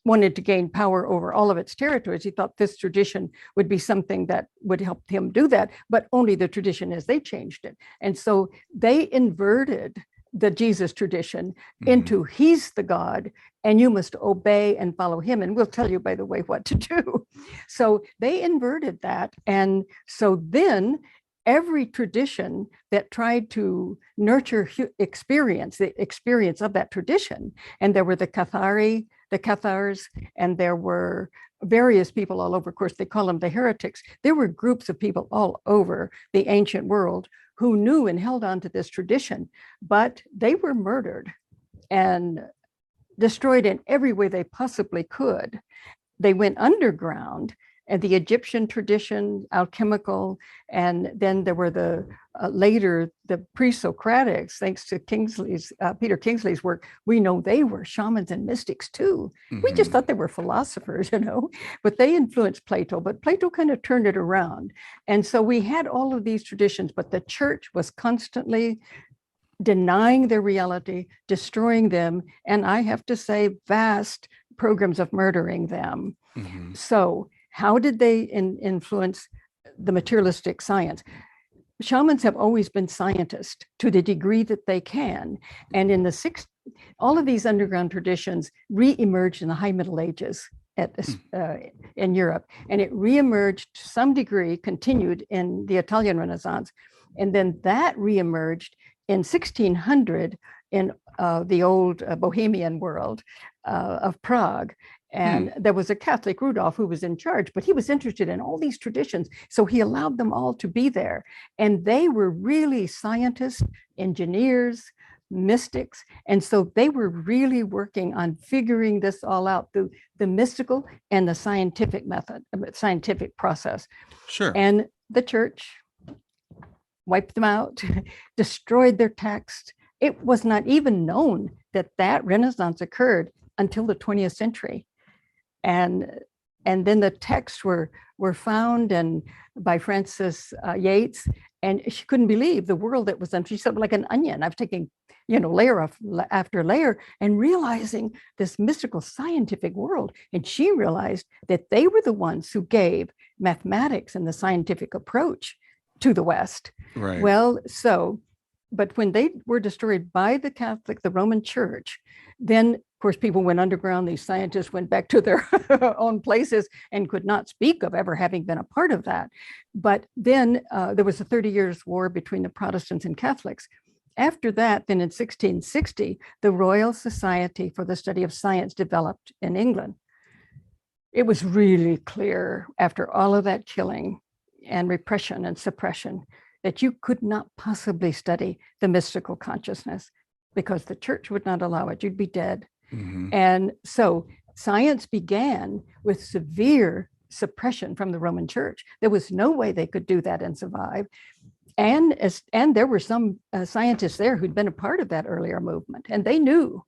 wanted to gain power over all of its territories, he thought this tradition would be something that would help him do that, but only the tradition as they changed it. And so they inverted the Jesus tradition into he's the God and you must obey and follow him. And we'll tell you, by the way, what to do. So they inverted that. And so then every tradition that tried to nurture experience, the experience of that tradition, and there were the Cathars, and there were various people all over. Of course, they call them the heretics. There were groups of people all over the ancient world who knew and held on to this tradition, but they were murdered and destroyed in every way they possibly could. They went underground, and the Egyptian tradition, alchemical, and then there were the later the pre-Socratics, thanks to Peter Kingsley's work. We know they were shamans and mystics too. We just thought they were philosophers, but they influenced Plato, but Plato kind of turned it around. And so we had all of these traditions, but the church was constantly denying their reality, destroying them, and I have to say, vast programs of murdering them. So how did they influence the materialistic science? Shamans have always been scientists to the degree that they can. And in the all of these underground traditions re-emerged in the High Middle Ages in Europe. And it re-emerged to some degree, continued in the Italian Renaissance. And then that re-emerged in 1600 in the old Bohemian world of Prague. And there was a Catholic, Rudolph, who was in charge, but he was interested in all these traditions. So he allowed them all to be there. And they were really scientists, engineers, mystics. And so they were really working on figuring this all out through the mystical and the scientific method, scientific process. Sure. And the church wiped them out, destroyed their text. It was not even known that that Renaissance occurred until the 20th century. And then the texts were found and by Frances Yates, and she couldn't believe the world that was done. She said, like an onion, I've taken, layer after layer and realizing this mystical scientific world. And she realized that they were the ones who gave mathematics and the scientific approach to the West. Right. Well, but when they were destroyed by the Roman Church, then of course people went underground. These scientists went back to their own places and could not speak of ever having been a part of that. But then there was a 30 Years' War between the Protestants and Catholics. After that, then in 1660, the Royal Society for the Study of Science developed in England. It was really clear after all of that killing and repression and suppression that you could not possibly study the mystical consciousness because the church would not allow it. You'd be dead. And so science began with severe suppression from the Roman Church. There was no way they could do that and survive. And there were some scientists there who'd been a part of that earlier movement, and they knew.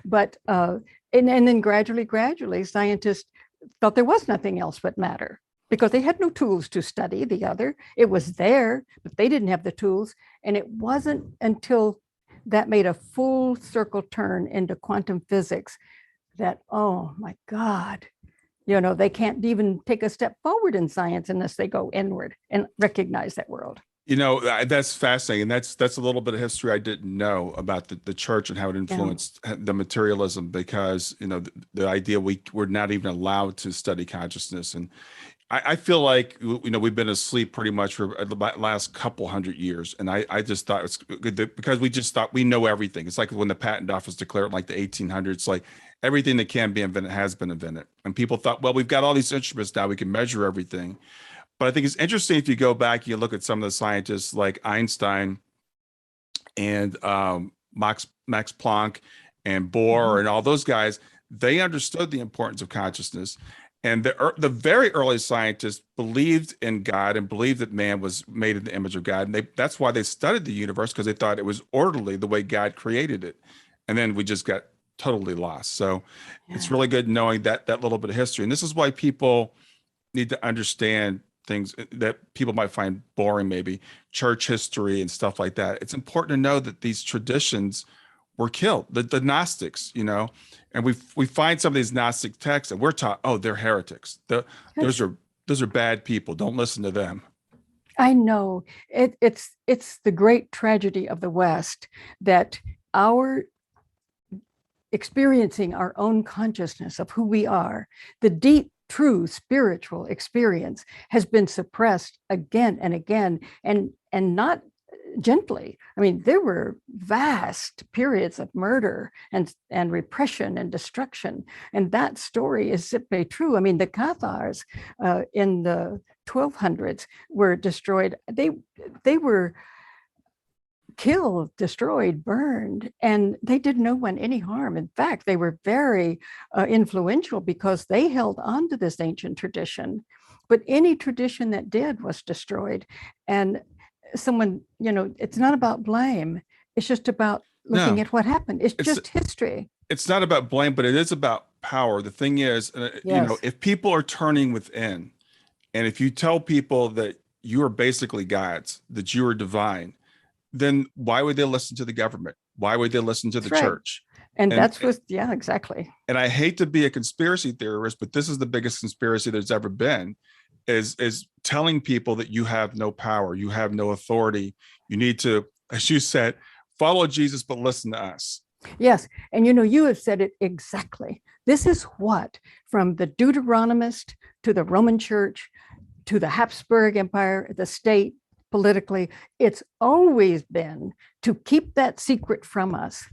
But and then gradually, scientists thought there was nothing else but matter, because they had no tools to study the other. It was there, but they didn't have the tools. And it wasn't until that made a full circle turn into quantum physics that, oh my God, they can't even take a step forward in science unless they go inward and recognize that world. That's fascinating. That's a little bit of history I didn't know about the church and how it influenced the materialism, because, the idea we're not even allowed to study consciousness. And I feel like, we've been asleep pretty much for the last couple hundred years. And I just thought it's good because we just thought we know everything. It's like when the patent office declared in like the 1800s, like everything that can be invented has been invented. And people thought, well, we've got all these instruments now, we can measure everything. But I think it's interesting if you go back, you look at some of the scientists like Einstein and Max Planck and Bohr and all those guys, they understood the importance of consciousness. And the very early scientists believed in God and believed that man was made in the image of God. And that's why they studied the universe, because they thought it was orderly the way God created it. And then we just got totally lost. So it's really good knowing that little bit of history. And this is why people need to understand things that people might find boring, maybe church history and stuff like that. It's important to know that these traditions were killed. The Gnostics, and we find some of these Gnostic texts and we're taught, oh, they're heretics. Those are bad people. Don't listen to them. I know it's the great tragedy of the West that our experiencing our own consciousness of who we are, the deep, true spiritual experience has been suppressed again and again, and not gently. I mean, there were vast periods of murder and repression and destruction, and that story is simply true. I mean, the Cathars in the 1200s were destroyed. They were killed, destroyed, burned, and they did no one any harm. In fact, they were very influential because they held on to this ancient tradition, but any tradition that did was destroyed. And someone, it's not about blame. It's just about looking at what happened. It's just history. It's not about blame, but it is about power. The thing is, if people are turning within, and if you tell people that you are basically gods, that you are divine, then why would they listen to the government? Why would they listen to the church? And that's what, exactly. And I hate to be a conspiracy theorist, but this is the biggest conspiracy there's ever been, is telling people that you have no power, you have no authority. You need to, as you said, follow Jesus, but listen to us. Yes. And you have said it exactly. This is what, from the Deuteronomist to the Roman Church, to the Habsburg Empire, the state, politically, it's always been to keep that secret from us,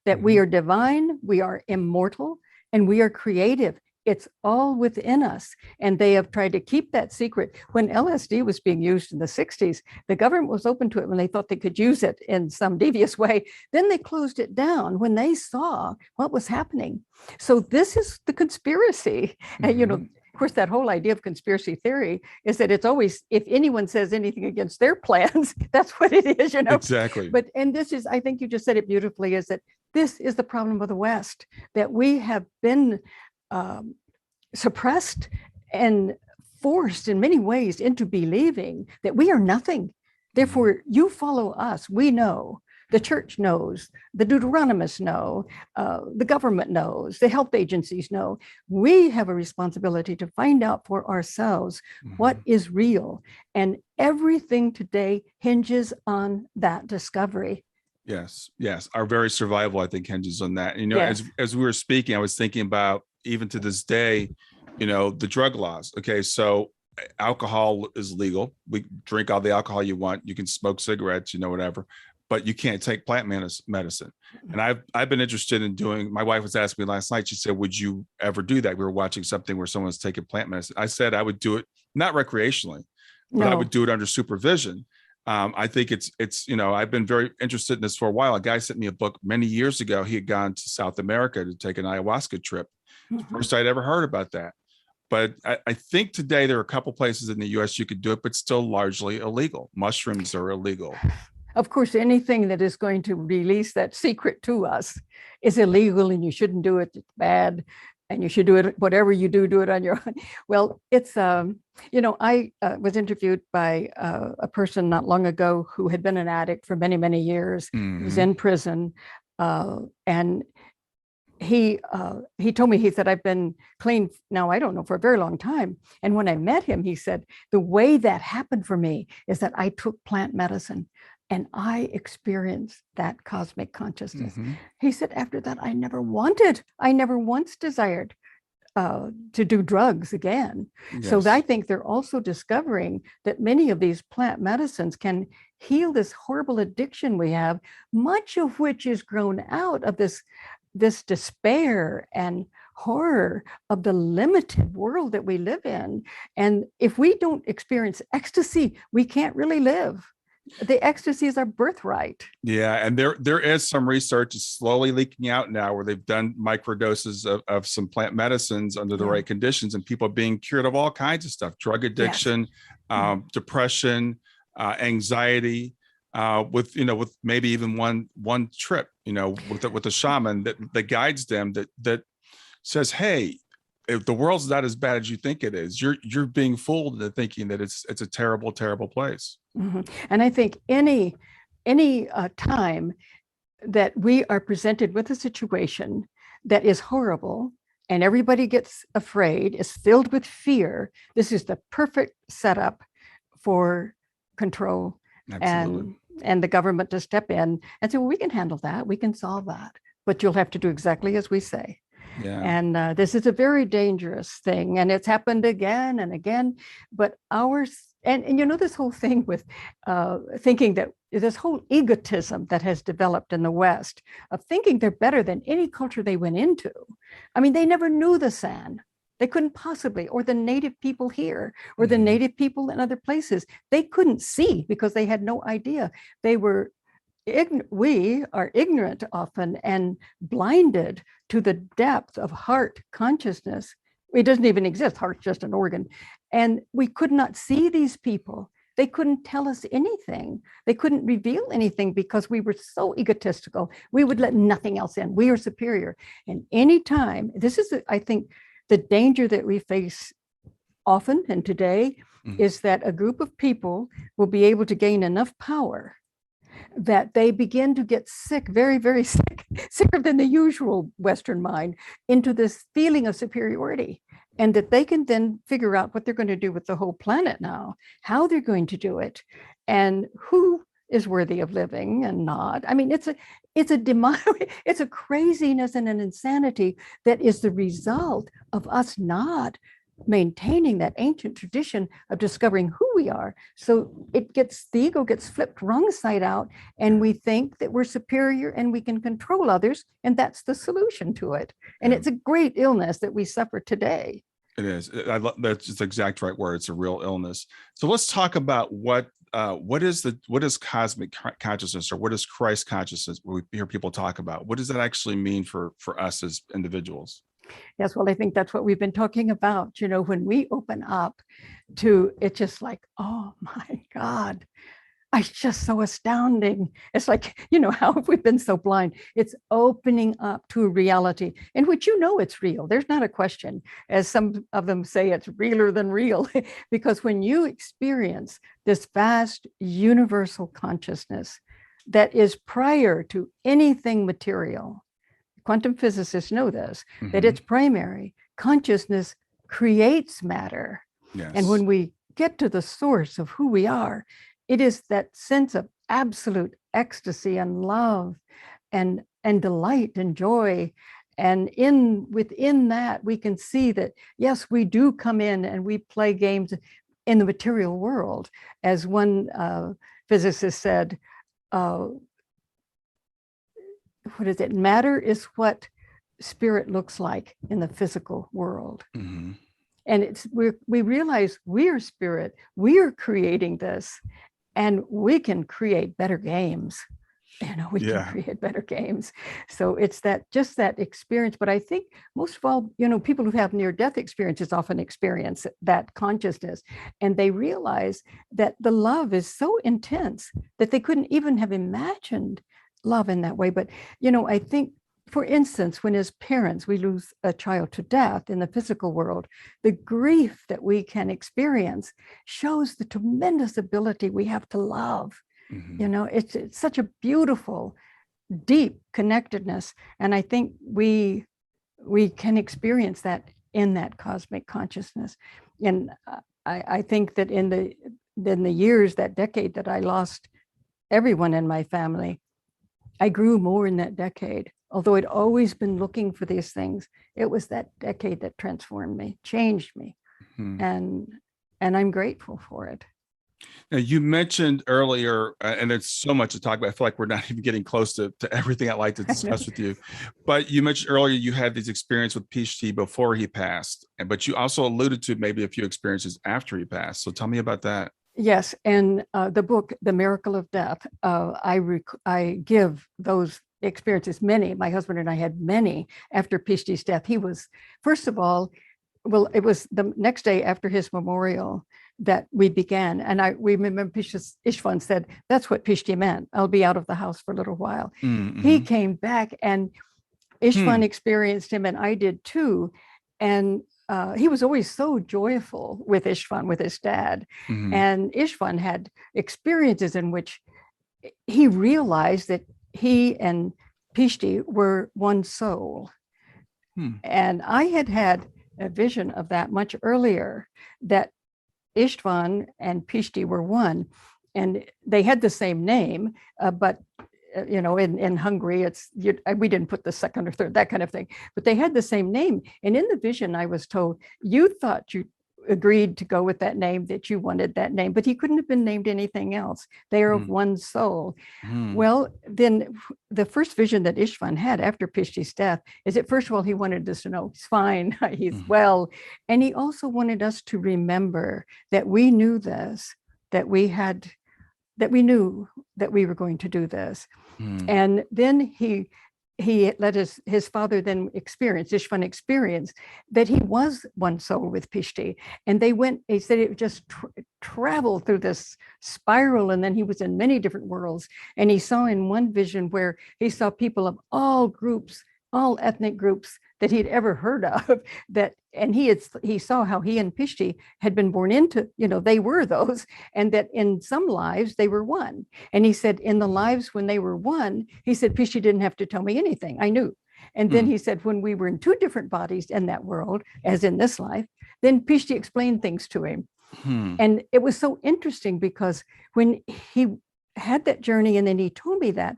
that we are divine, we are immortal, and we are creative. It's all within us. And they have tried to keep that secret. When LSD was being used in the 60s, the government was open to it when they thought they could use it in some devious way. Then they closed it down when they saw what was happening. So this is the conspiracy. Of course, that whole idea of conspiracy theory is that it's always, if anyone says anything against their plans, that's what it is, Exactly. But, and this is, I think you just said it beautifully, is that this is the problem of the West, that we have been suppressed and forced in many ways into believing that we are nothing. Therefore, you follow us. We know. The church knows, the Deuteronomists know, the government knows, the health agencies know. We have a responsibility to find out for ourselves what is real. And everything today hinges on that discovery. Yes. Our very survival, I think, hinges on that. As we were speaking, I was thinking about, even to this day, the drug laws. Okay, so alcohol is legal. We drink all the alcohol you want. You can smoke cigarettes, whatever. But you can't take plant medicine. And I've been interested in doing, my wife was asking me last night, she said, would you ever do that? We were watching something where someone's taking plant medicine. I said, I would do it, not recreationally, but I would do it under supervision. I think it's, I've been very interested in this for a while. A guy sent me a book many years ago. He had gone to South America to take an ayahuasca trip. First I'd ever heard about that. But I think today there are a couple places in the US you could do it, but still largely illegal. Mushrooms are illegal. Of course, anything that is going to release that secret to us is illegal, and you shouldn't do it. It's bad. And you should do it, whatever you do it on your own. Well, it's, I was interviewed by a person not long ago who had been an addict for many, many years. He was in prison. And he told me, he said, I've been clean now, I don't know, for a very long time. And when I met him, he said, the way that happened for me is that I took plant medicine and I experienced that cosmic consciousness. He said, after that, I never once desired to do drugs again. So Yes. I think they're also discovering that many of these plant medicines can heal this horrible addiction we have, much of which is grown out of this despair and horror of the limited world that we live in. And if we don't experience ecstasy, we can't really live. The ecstasy is our birthright. Yeah, and there is some research slowly leaking out now where they've done microdoses of some plant medicines under the right conditions, and people are being cured of all kinds of stuff: drug addiction, depression, anxiety, with maybe even one trip, with a shaman that guides them, that says, hey, if the world's not as bad as you think it is, you're being fooled into thinking that it's a terrible, terrible place. Mm-hmm. And I think any time that we are presented with a situation that is horrible and everybody gets afraid, is filled with fear, this is the perfect setup for control. Absolutely. And the government to step in and say, well, we can handle that, we can solve that, but you'll have to do exactly as we say. Yeah. And this is a very dangerous thing, and it's happened again and again. But this whole thing with thinking that this whole egotism that has developed in the West of thinking they're better than any culture they went into. I mean, they never knew the San. They couldn't possibly, or the native people here, or the native people in other places. They couldn't see because they had no idea. We are ignorant often and blinded to the depth of heart consciousness. It doesn't even exist. Heart's just an organ. And we could not see these people. They couldn't tell us anything. They couldn't reveal anything because we were so egotistical. We would let nothing else in. We are superior. And anytime, this is, I think, the danger that we face often and today is that a group of people will be able to gain enough power that they begin to get sick, very, very sick, sicker than the usual Western mind, into this feeling of superiority. And that they can then figure out what they're going to do with the whole planet now, how they're going to do it, and who is worthy of living and not. I mean, it's a craziness and an insanity that is the result of us not maintaining that ancient tradition of discovering who we are. So the ego gets flipped wrong side out, and we think that we're superior and we can control others, and that's the solution to it. And it's a great illness that we suffer today. It is. That's just the exact right word. It's a real illness. So let's talk about what is cosmic consciousness, or what is Christ consciousness? We hear people talk about. What does that actually mean for us as individuals? Yes, well, I think that's what we've been talking about. When we open up to it, just like, oh my God, it's just so astounding. It's like, how have we been so blind? It's opening up to a reality in which it's real. There's not a question, as some of them say, it's realer than real, because when you experience this vast universal consciousness that is prior to anything material, quantum physicists know this, that it's primary. Consciousness creates matter. Yes. And when we get to the source of who we are, it is that sense of absolute ecstasy and love and delight and joy. And within that, we can see that, yes, we do come in and we play games in the material world. As one physicist said, what is it? Matter is what spirit looks like in the physical world. And we realize we are spirit, we are creating this, and we can create better games. We can create better games. So it's just that experience. But I think most of all, people who have near-death experiences often experience that consciousness, and they realize that the love is so intense that they couldn't even have imagined love in that way. But, I think, for instance, when as parents, we lose a child to death in the physical world, the grief that we can experience shows the tremendous ability we have to love. It's such a beautiful, deep connectedness. And I think we can experience that in that cosmic consciousness. And I think that in the years, that decade that I lost everyone in my family, I grew more in that decade although I'd always been looking for these things, it was that decade that transformed me, changed me. And I'm grateful for it. Now, you mentioned earlier, and it's so much to talk about. I feel like we're not even getting close to everything I'd like to discuss with you. But you mentioned earlier you had this experience with PhD before he passed, but you also alluded to maybe a few experiences after he passed. So tell me about that. Yes, and the book, The Miracle of Death, I give those experiences, many. My husband and I had many after PhD's death. He was, first of all, well, it was the next day after his memorial that we began. And we remember Ishvan said, that's what PhD meant. I'll be out of the house for a little while. He came back, and Ishvan experienced him, and I did too. And he was always so joyful with Ishvan, with his dad. And Ishvan had experiences in which he realized that he and Pishti were one soul. And I had a vision of that much earlier, that Istvan and Pishti were one, and they had the same name, but in Hungary, we didn't put the second or third, that kind of thing, but they had the same name. And in the vision, I was told, you thought you agreed to go with that name, that you wanted that name, but he couldn't have been named anything else. They are of one soul. Well, then the first vision that Istvan had after Pishti's death is that, first of all, he wanted us to know he's fine, he's well. And he also wanted us to remember that we knew this, that we knew that we were going to do this. And then he let his father then Ishvan experience that he was one soul with Pishti. And he said it just traveled through this spiral, and then he was in many different worlds. And he saw in one vision where he saw people of all groups, all ethnic groups that he'd ever heard of, and he saw how he and Pishti had been born into, they were those, and that in some lives they were one. And he said, in the lives when they were one, he said, Pishti didn't have to tell me anything, I knew. And then he said, when we were in two different bodies in that world, as in this life, then Pishti explained things to him. And it was so interesting, because when he had that journey and then he told me that,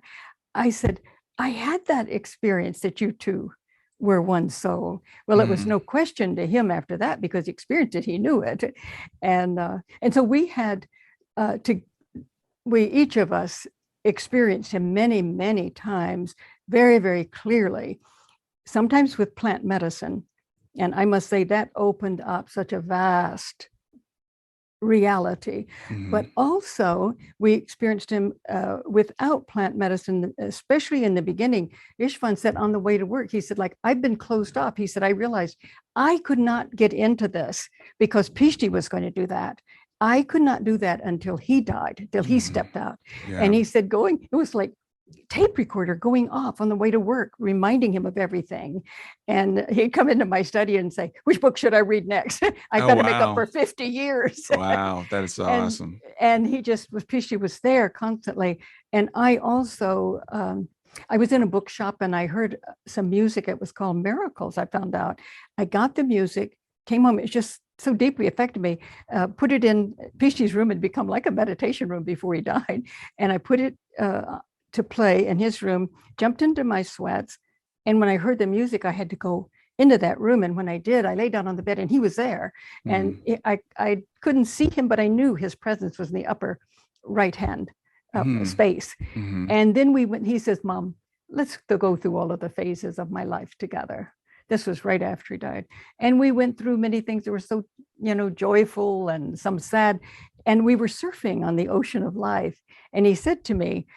I said, I had that experience that you two were one soul. Well, it was no question to him after that, because he experienced it, he knew it. And so we each of us experienced him many, many times, very, very clearly, sometimes with plant medicine. And I must say that opened up such a vast reality. But also we experienced him without plant medicine, especially in the beginning. Ishvan said on the way to work, he said, like, I've been closed off. He said, I realized I could not get into this because Pishti was going to do that. I could not do that until he died, till he stepped out. And he said, it was like tape recorder going off on the way to work, reminding him of everything. And he'd come into my study and say, which book should I read next? I got to make up for 50 years. Wow, that is so awesome. And he just Pishti was there constantly. And I also, I was in a bookshop and I heard some music. It was called Miracles, I found out. I got the music, came home, it just so deeply affected me, put it in Pishti's room. Had become like a meditation room before he died. And I put it to play in his room, jumped into my sweats. And when I heard the music, I had to go into that room. And when I did, I lay down on the bed and he was there. And I couldn't see him, but I knew his presence was in the upper right-hand space. And then he says, Mom, let's go through all of the phases of my life together. This was right after he died. And we went through many things that were so, joyful and some sad. And we were surfing on the ocean of life. And he said to me,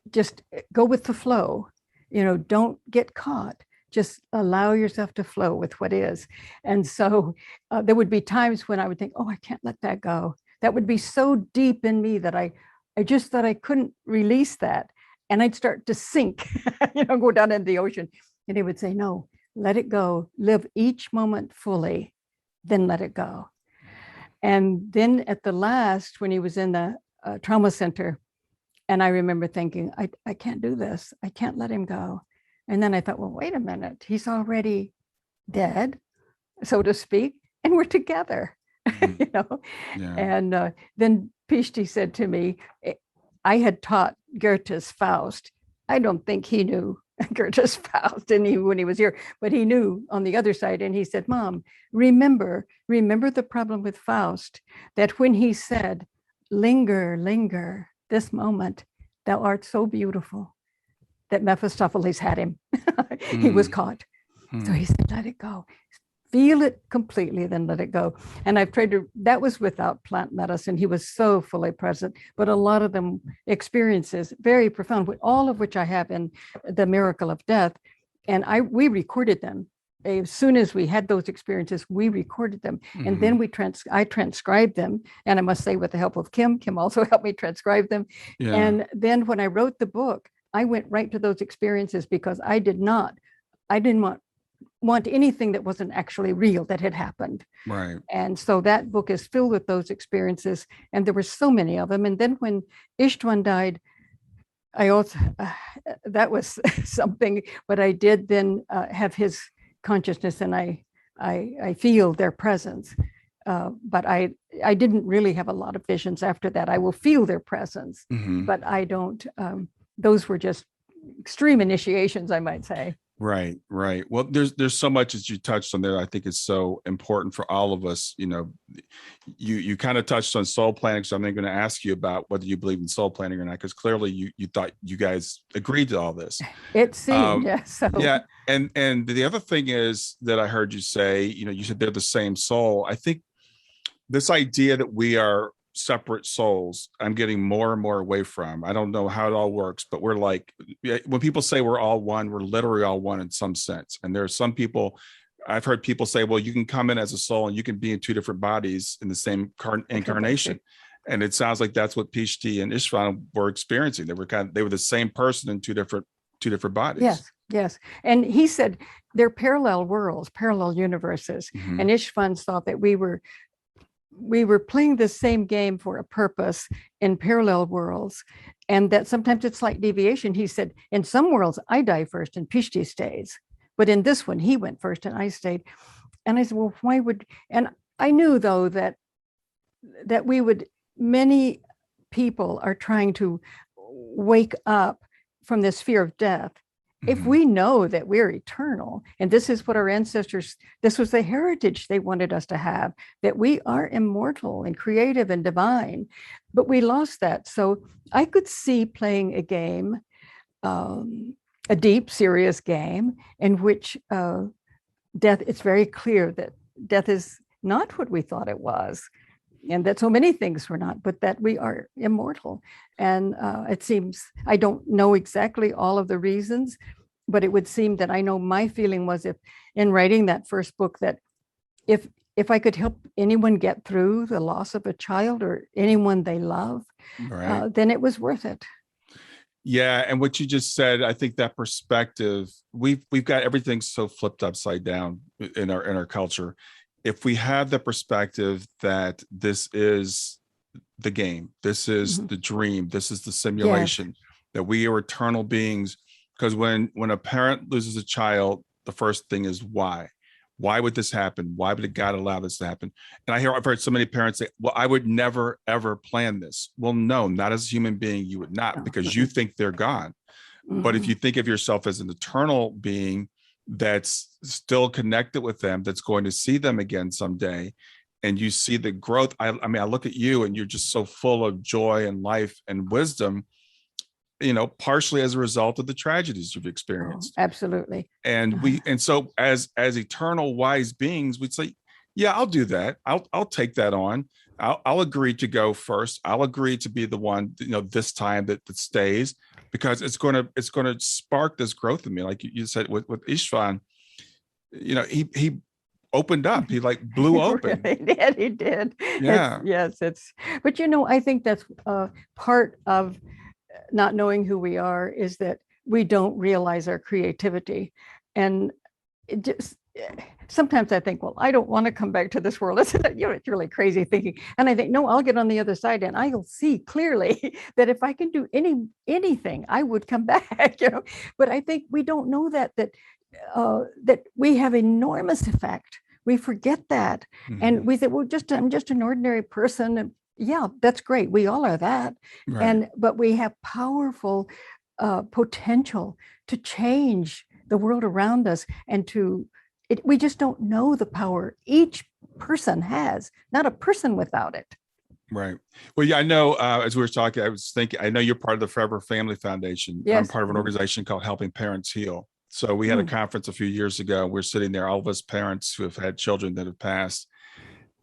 just go with the flow, don't get caught, just allow yourself to flow with what is. And so there would be times when I would think, oh, I can't let that go. That would be so deep in me that I just thought I couldn't release that. And I'd start to sink, go down into the ocean. And he would say, no, let it go, live each moment fully, then let it go. And then at the last, when he was in the trauma center, and I remember thinking, I can't do this. I can't let him go. And then I thought, well, wait a minute. He's already dead, so to speak, and we're together, And then Pishti said to me, I had taught Goethe's Faust. I don't think he knew Goethe's Faust when he was here, but he knew on the other side. And he said, Mom, remember the problem with Faust, that when he said, linger, linger, this moment, thou art so beautiful, that Mephistopheles had him. He was caught. So he said, let it go. Feel it completely, then let it go. And I've tried to, that was without plant medicine. He was so fully present, but a lot of them experiences, very profound, all of which I have in The Miracle of Death. And we recorded them. As soon as we had those experiences, we recorded them. And then I transcribed them. And I must say, with the help of Kim also helped me transcribe them. Yeah. And then when I wrote the book, I went right to those experiences, because I didn't want anything that wasn't actually real that had happened. Right. And so that book is filled with those experiences, and there were so many of them. And then when Istvan died, I also that was something. But I did then have his consciousness, and I feel their presence. But I didn't really have a lot of visions after that. I will feel their presence, but I don't. Those were just extreme initiations, I might say. Right, right. Well, there's so much that you touched on there. I think it's so important for all of us. You know, you kind of touched on soul planning, so I'm not going to ask you about whether you believe in soul planning or not, because clearly you thought you guys agreed to all this. It seemed, yes. So. Yeah, and the other thing is that I heard you say, you said they're the same soul. I think this idea that we are separate souls, I'm getting more and more away from. I don't know how it all works, but we're like, when people say we're all one, we're literally all one in some sense. And there are some people, I've heard people say, well, you can come in as a soul and you can be in two different bodies in the same incarnation. And it sounds like that's what Pishti and Istvan were experiencing. They were the same person in two different bodies. Yes. And he said they're parallel worlds, parallel universes. And Istvan thought that we were playing the same game for a purpose in parallel worlds, and that sometimes it's like deviation. He said, in some worlds, I die first and Pishti stays, but in this one, he went first and I stayed. And I said, well, why would, and I knew though that many people are trying to wake up from this fear of death. If we know that we're eternal, and this is what our ancestors, this was the heritage they wanted us to have, that we are immortal and creative and divine, but we lost that. So I could see playing a game, a deep, serious game in which death, it's very clear that death is not what we thought it was, and that so many things were not, but that we are immortal. And it seems, I don't know exactly all of the reasons, but it would seem that I know my feeling was, if in writing that first book, that if I could help anyone get through the loss of a child or anyone they love, then it was worth it. Yeah, and what you just said, I think that perspective, we've got everything so flipped upside down in our culture. If we have the perspective that this is the game, this is the dream, this is the simulation, that we are eternal beings, because when a parent loses a child, the first thing is why? Why would this happen? Why would God allow this to happen? And I've heard so many parents say, well, I would never, ever plan this. Well, no, not as a human being, you would not, because you think they're gone. But if you think of yourself as an eternal being that's still connected with them, that's going to see them again someday, and you see the growth. I mean, I look at you and you're just so full of joy and life and wisdom, partially as a result of the tragedies you've experienced. Absolutely. And so as eternal wise beings, we'd say, yeah, I'll do that. I'll take that on. I'll agree to go first. I'll agree to be the one, this time that stays, because it's going to spark this growth in me. Like you said with Istvan, he opened up. He like blew open. He did. Yeah. But I think that's part of not knowing who we are, is that we don't realize our creativity. And it just, sometimes I think, well, I don't want to come back to this world. It's really crazy thinking. And I think, no, I'll get on the other side and I'll see clearly that if I can do anything, I would come back. But I think we don't know that we have enormous effect. We forget that. And we say, well, I'm just an ordinary person, Yeah, that's great. We all are that. Right. But we have powerful potential to change the world around us and we just don't know the power each person has, not a person without it. Right. Well, yeah, I know, as we were talking, I was thinking, I know you're part of the Forever Family Foundation. I'm Yes. part of an organization called Helping Parents Heal. So we had a conference a few years ago. We're sitting there, all of us parents who have had children that have passed,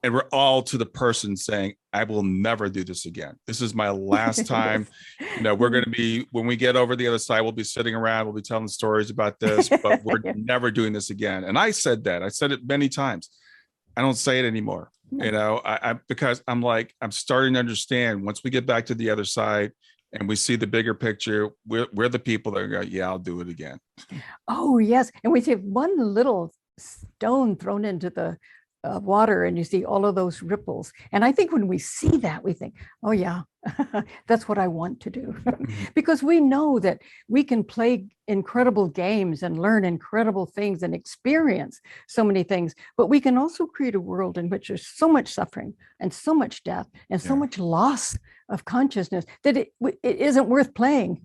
and we're all to the person saying, I will never do this again. This is my last time. We're going to be, when we get over the other side, we'll be sitting around, we'll be telling stories about this, but we're never doing this again. And I said that. I said it many times. I don't say it anymore. Because I'm like, I'm starting to understand once we get back to the other side and we see the bigger picture, we're the people that are going, yeah, I'll do it again. Oh, yes. And we see one little stone thrown into the water and you see all of those ripples. And I think when we see that, we think, oh, yeah, that's what I want to do. Because we know that we can play incredible games and learn incredible things and experience so many things. But we can also create a world in which there's so much suffering and so much death and so much loss of consciousness that it isn't worth playing.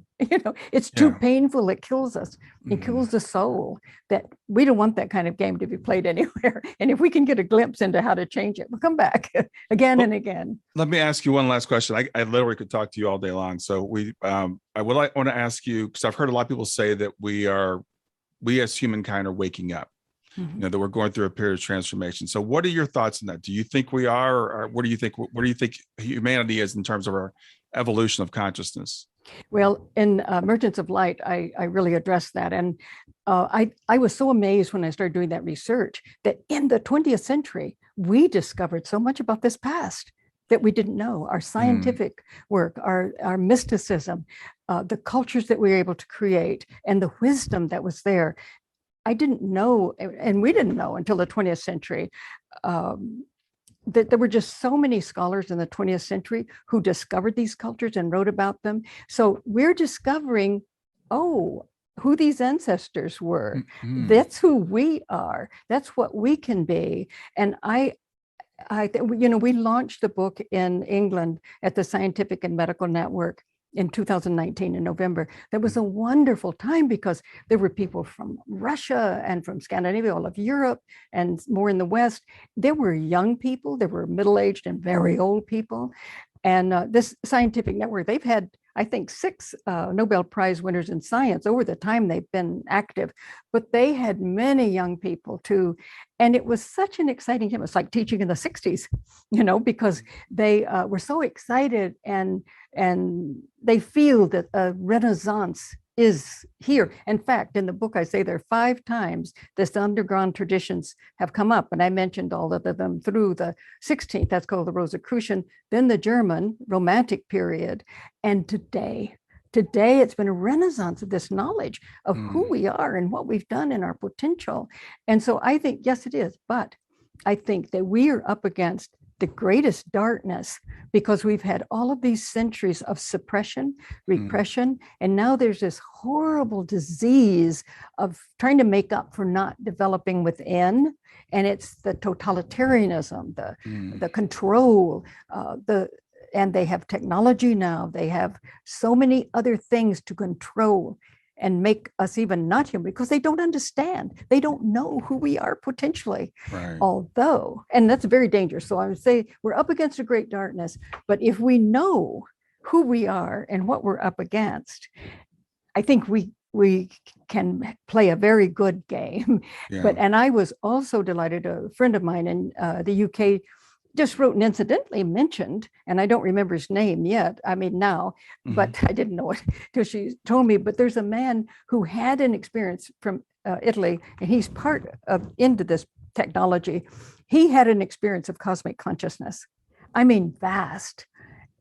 It's too painful. It kills us. It kills the soul. That we don't want that kind of game to be played anywhere. And if we can get a glimpse into how to change it, we'll come back again and again. Let me ask you one last question. I literally could talk to you all day long. So I want to ask you, because I've heard a lot of people say that we as humankind are waking up. That we're going through a period of transformation. So what are your thoughts on that? Do you think we are, or what do you think humanity is in terms of our evolution of consciousness? Well, in Merchants of Light, I really addressed that. And I was so amazed when I started doing that research that in the 20th century, we discovered so much about this past that we didn't know. Our scientific work, our mysticism, the cultures that we were able to create, and the wisdom that was there. I didn't know, and we didn't know until the 20th century, that there were just so many scholars in the 20th century who discovered these cultures and wrote about them. So we're discovering, who these ancestors were. That's who we are. That's what we can be. And we launched the book in England at the Scientific and Medical Network in 2019 in November. That was a wonderful time because there were people from Russia and from Scandinavia, all of Europe, and more in the West. There were young people, there were middle-aged and very old people. And this scientific network, they've had, I think, 6 Nobel Prize winners in science over the time they've been active, but they had many young people too. And it was such an exciting time. It's like teaching in the 60s, because they were so excited and they feel that a renaissance is here. In fact, in the book, I say there are 5 times this underground traditions have come up. And I mentioned all of them through the 16th, that's called the Rosicrucian, then the German Romantic period. And today it's been a renaissance of this knowledge of who we are and what we've done and our potential. And so I think, yes, it is. But I think that we are up against the greatest darkness because we've had all of these centuries of suppression, repression, and now there's this horrible disease of trying to make up for not developing within. And it's the totalitarianism, the control, and they have technology now. They have so many other things to control and make us even not human because they don't understand. They don't know who we are potentially. Right. Although, and that's very dangerous. So I would say we're up against a great darkness, but if we know who we are and what we're up against, I think we can play a very good game. Yeah. And I was also delighted, a friend of mine in the UK just wrote and incidentally mentioned, and I don't remember his name yet, now, but I didn't know it till she told me, but there's a man who had an experience from Italy, and he's part of into this technology. He had an experience of cosmic consciousness. Vast.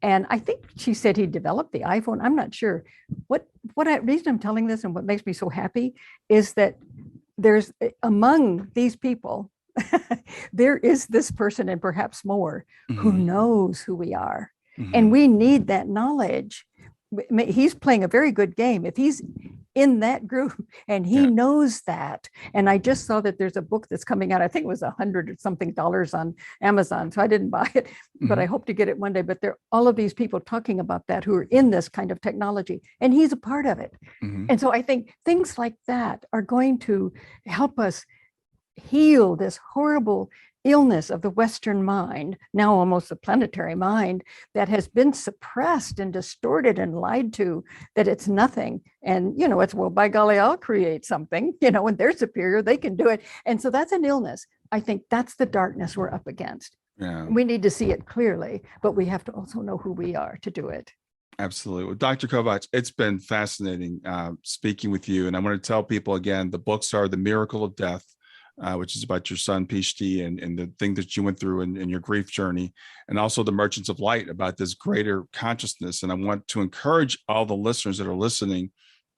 And I think she said he developed the iPhone. I'm not sure. Reason I'm telling this and what makes me so happy is that there's among these people, there is this person and perhaps more who knows who we are. And we need that knowledge. He's playing a very good game. If he's in that group, and he knows that. And I just saw that there's a book that's coming out. I think it was $100 or something on Amazon, so I didn't buy it, but I hope to get it one day. But there are all of these people talking about that who are in this kind of technology, and he's a part of it. And so I think things like that are going to help us heal this horrible illness of the Western mind, now almost the planetary mind, that has been suppressed and distorted and lied to, that it's nothing. And, it's, well, by golly, I'll create something, when they're superior, they can do it. And so that's an illness. I think that's the darkness we're up against. Yeah. We need to see it clearly, but we have to also know who we are to do it. Absolutely. Well, Dr. Kovacs, it's been fascinating speaking with you. And I want to tell people again, the books are The Miracle of Death, which is about your son, Pishti, and the thing that you went through in your grief journey, and also The Merchants of Light, about this greater consciousness. And I want to encourage all the listeners that are listening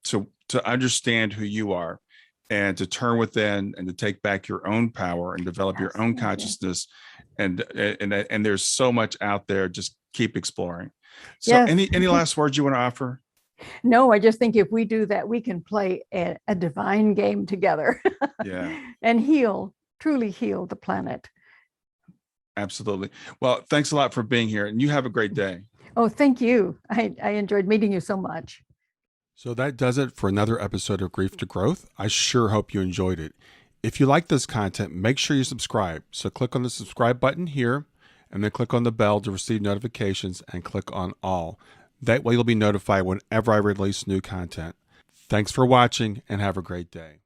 to understand who you are, and to turn within and to take back your own power and develop your own consciousness. And there's so much out there. Just keep exploring. So any last words you want to offer? No, I just think if we do that, we can play a divine game together. And truly heal the planet. Absolutely. Well, thanks a lot for being here, and you have a great day. Oh, thank you. I enjoyed meeting you so much. So that does it for another episode of Grief to Growth. I sure hope you enjoyed it. If you like this content, make sure you subscribe. So click on the subscribe button here, and then click on the bell to receive notifications, and click on all. That way you'll be notified whenever I release new content. Thanks for watching, and have a great day.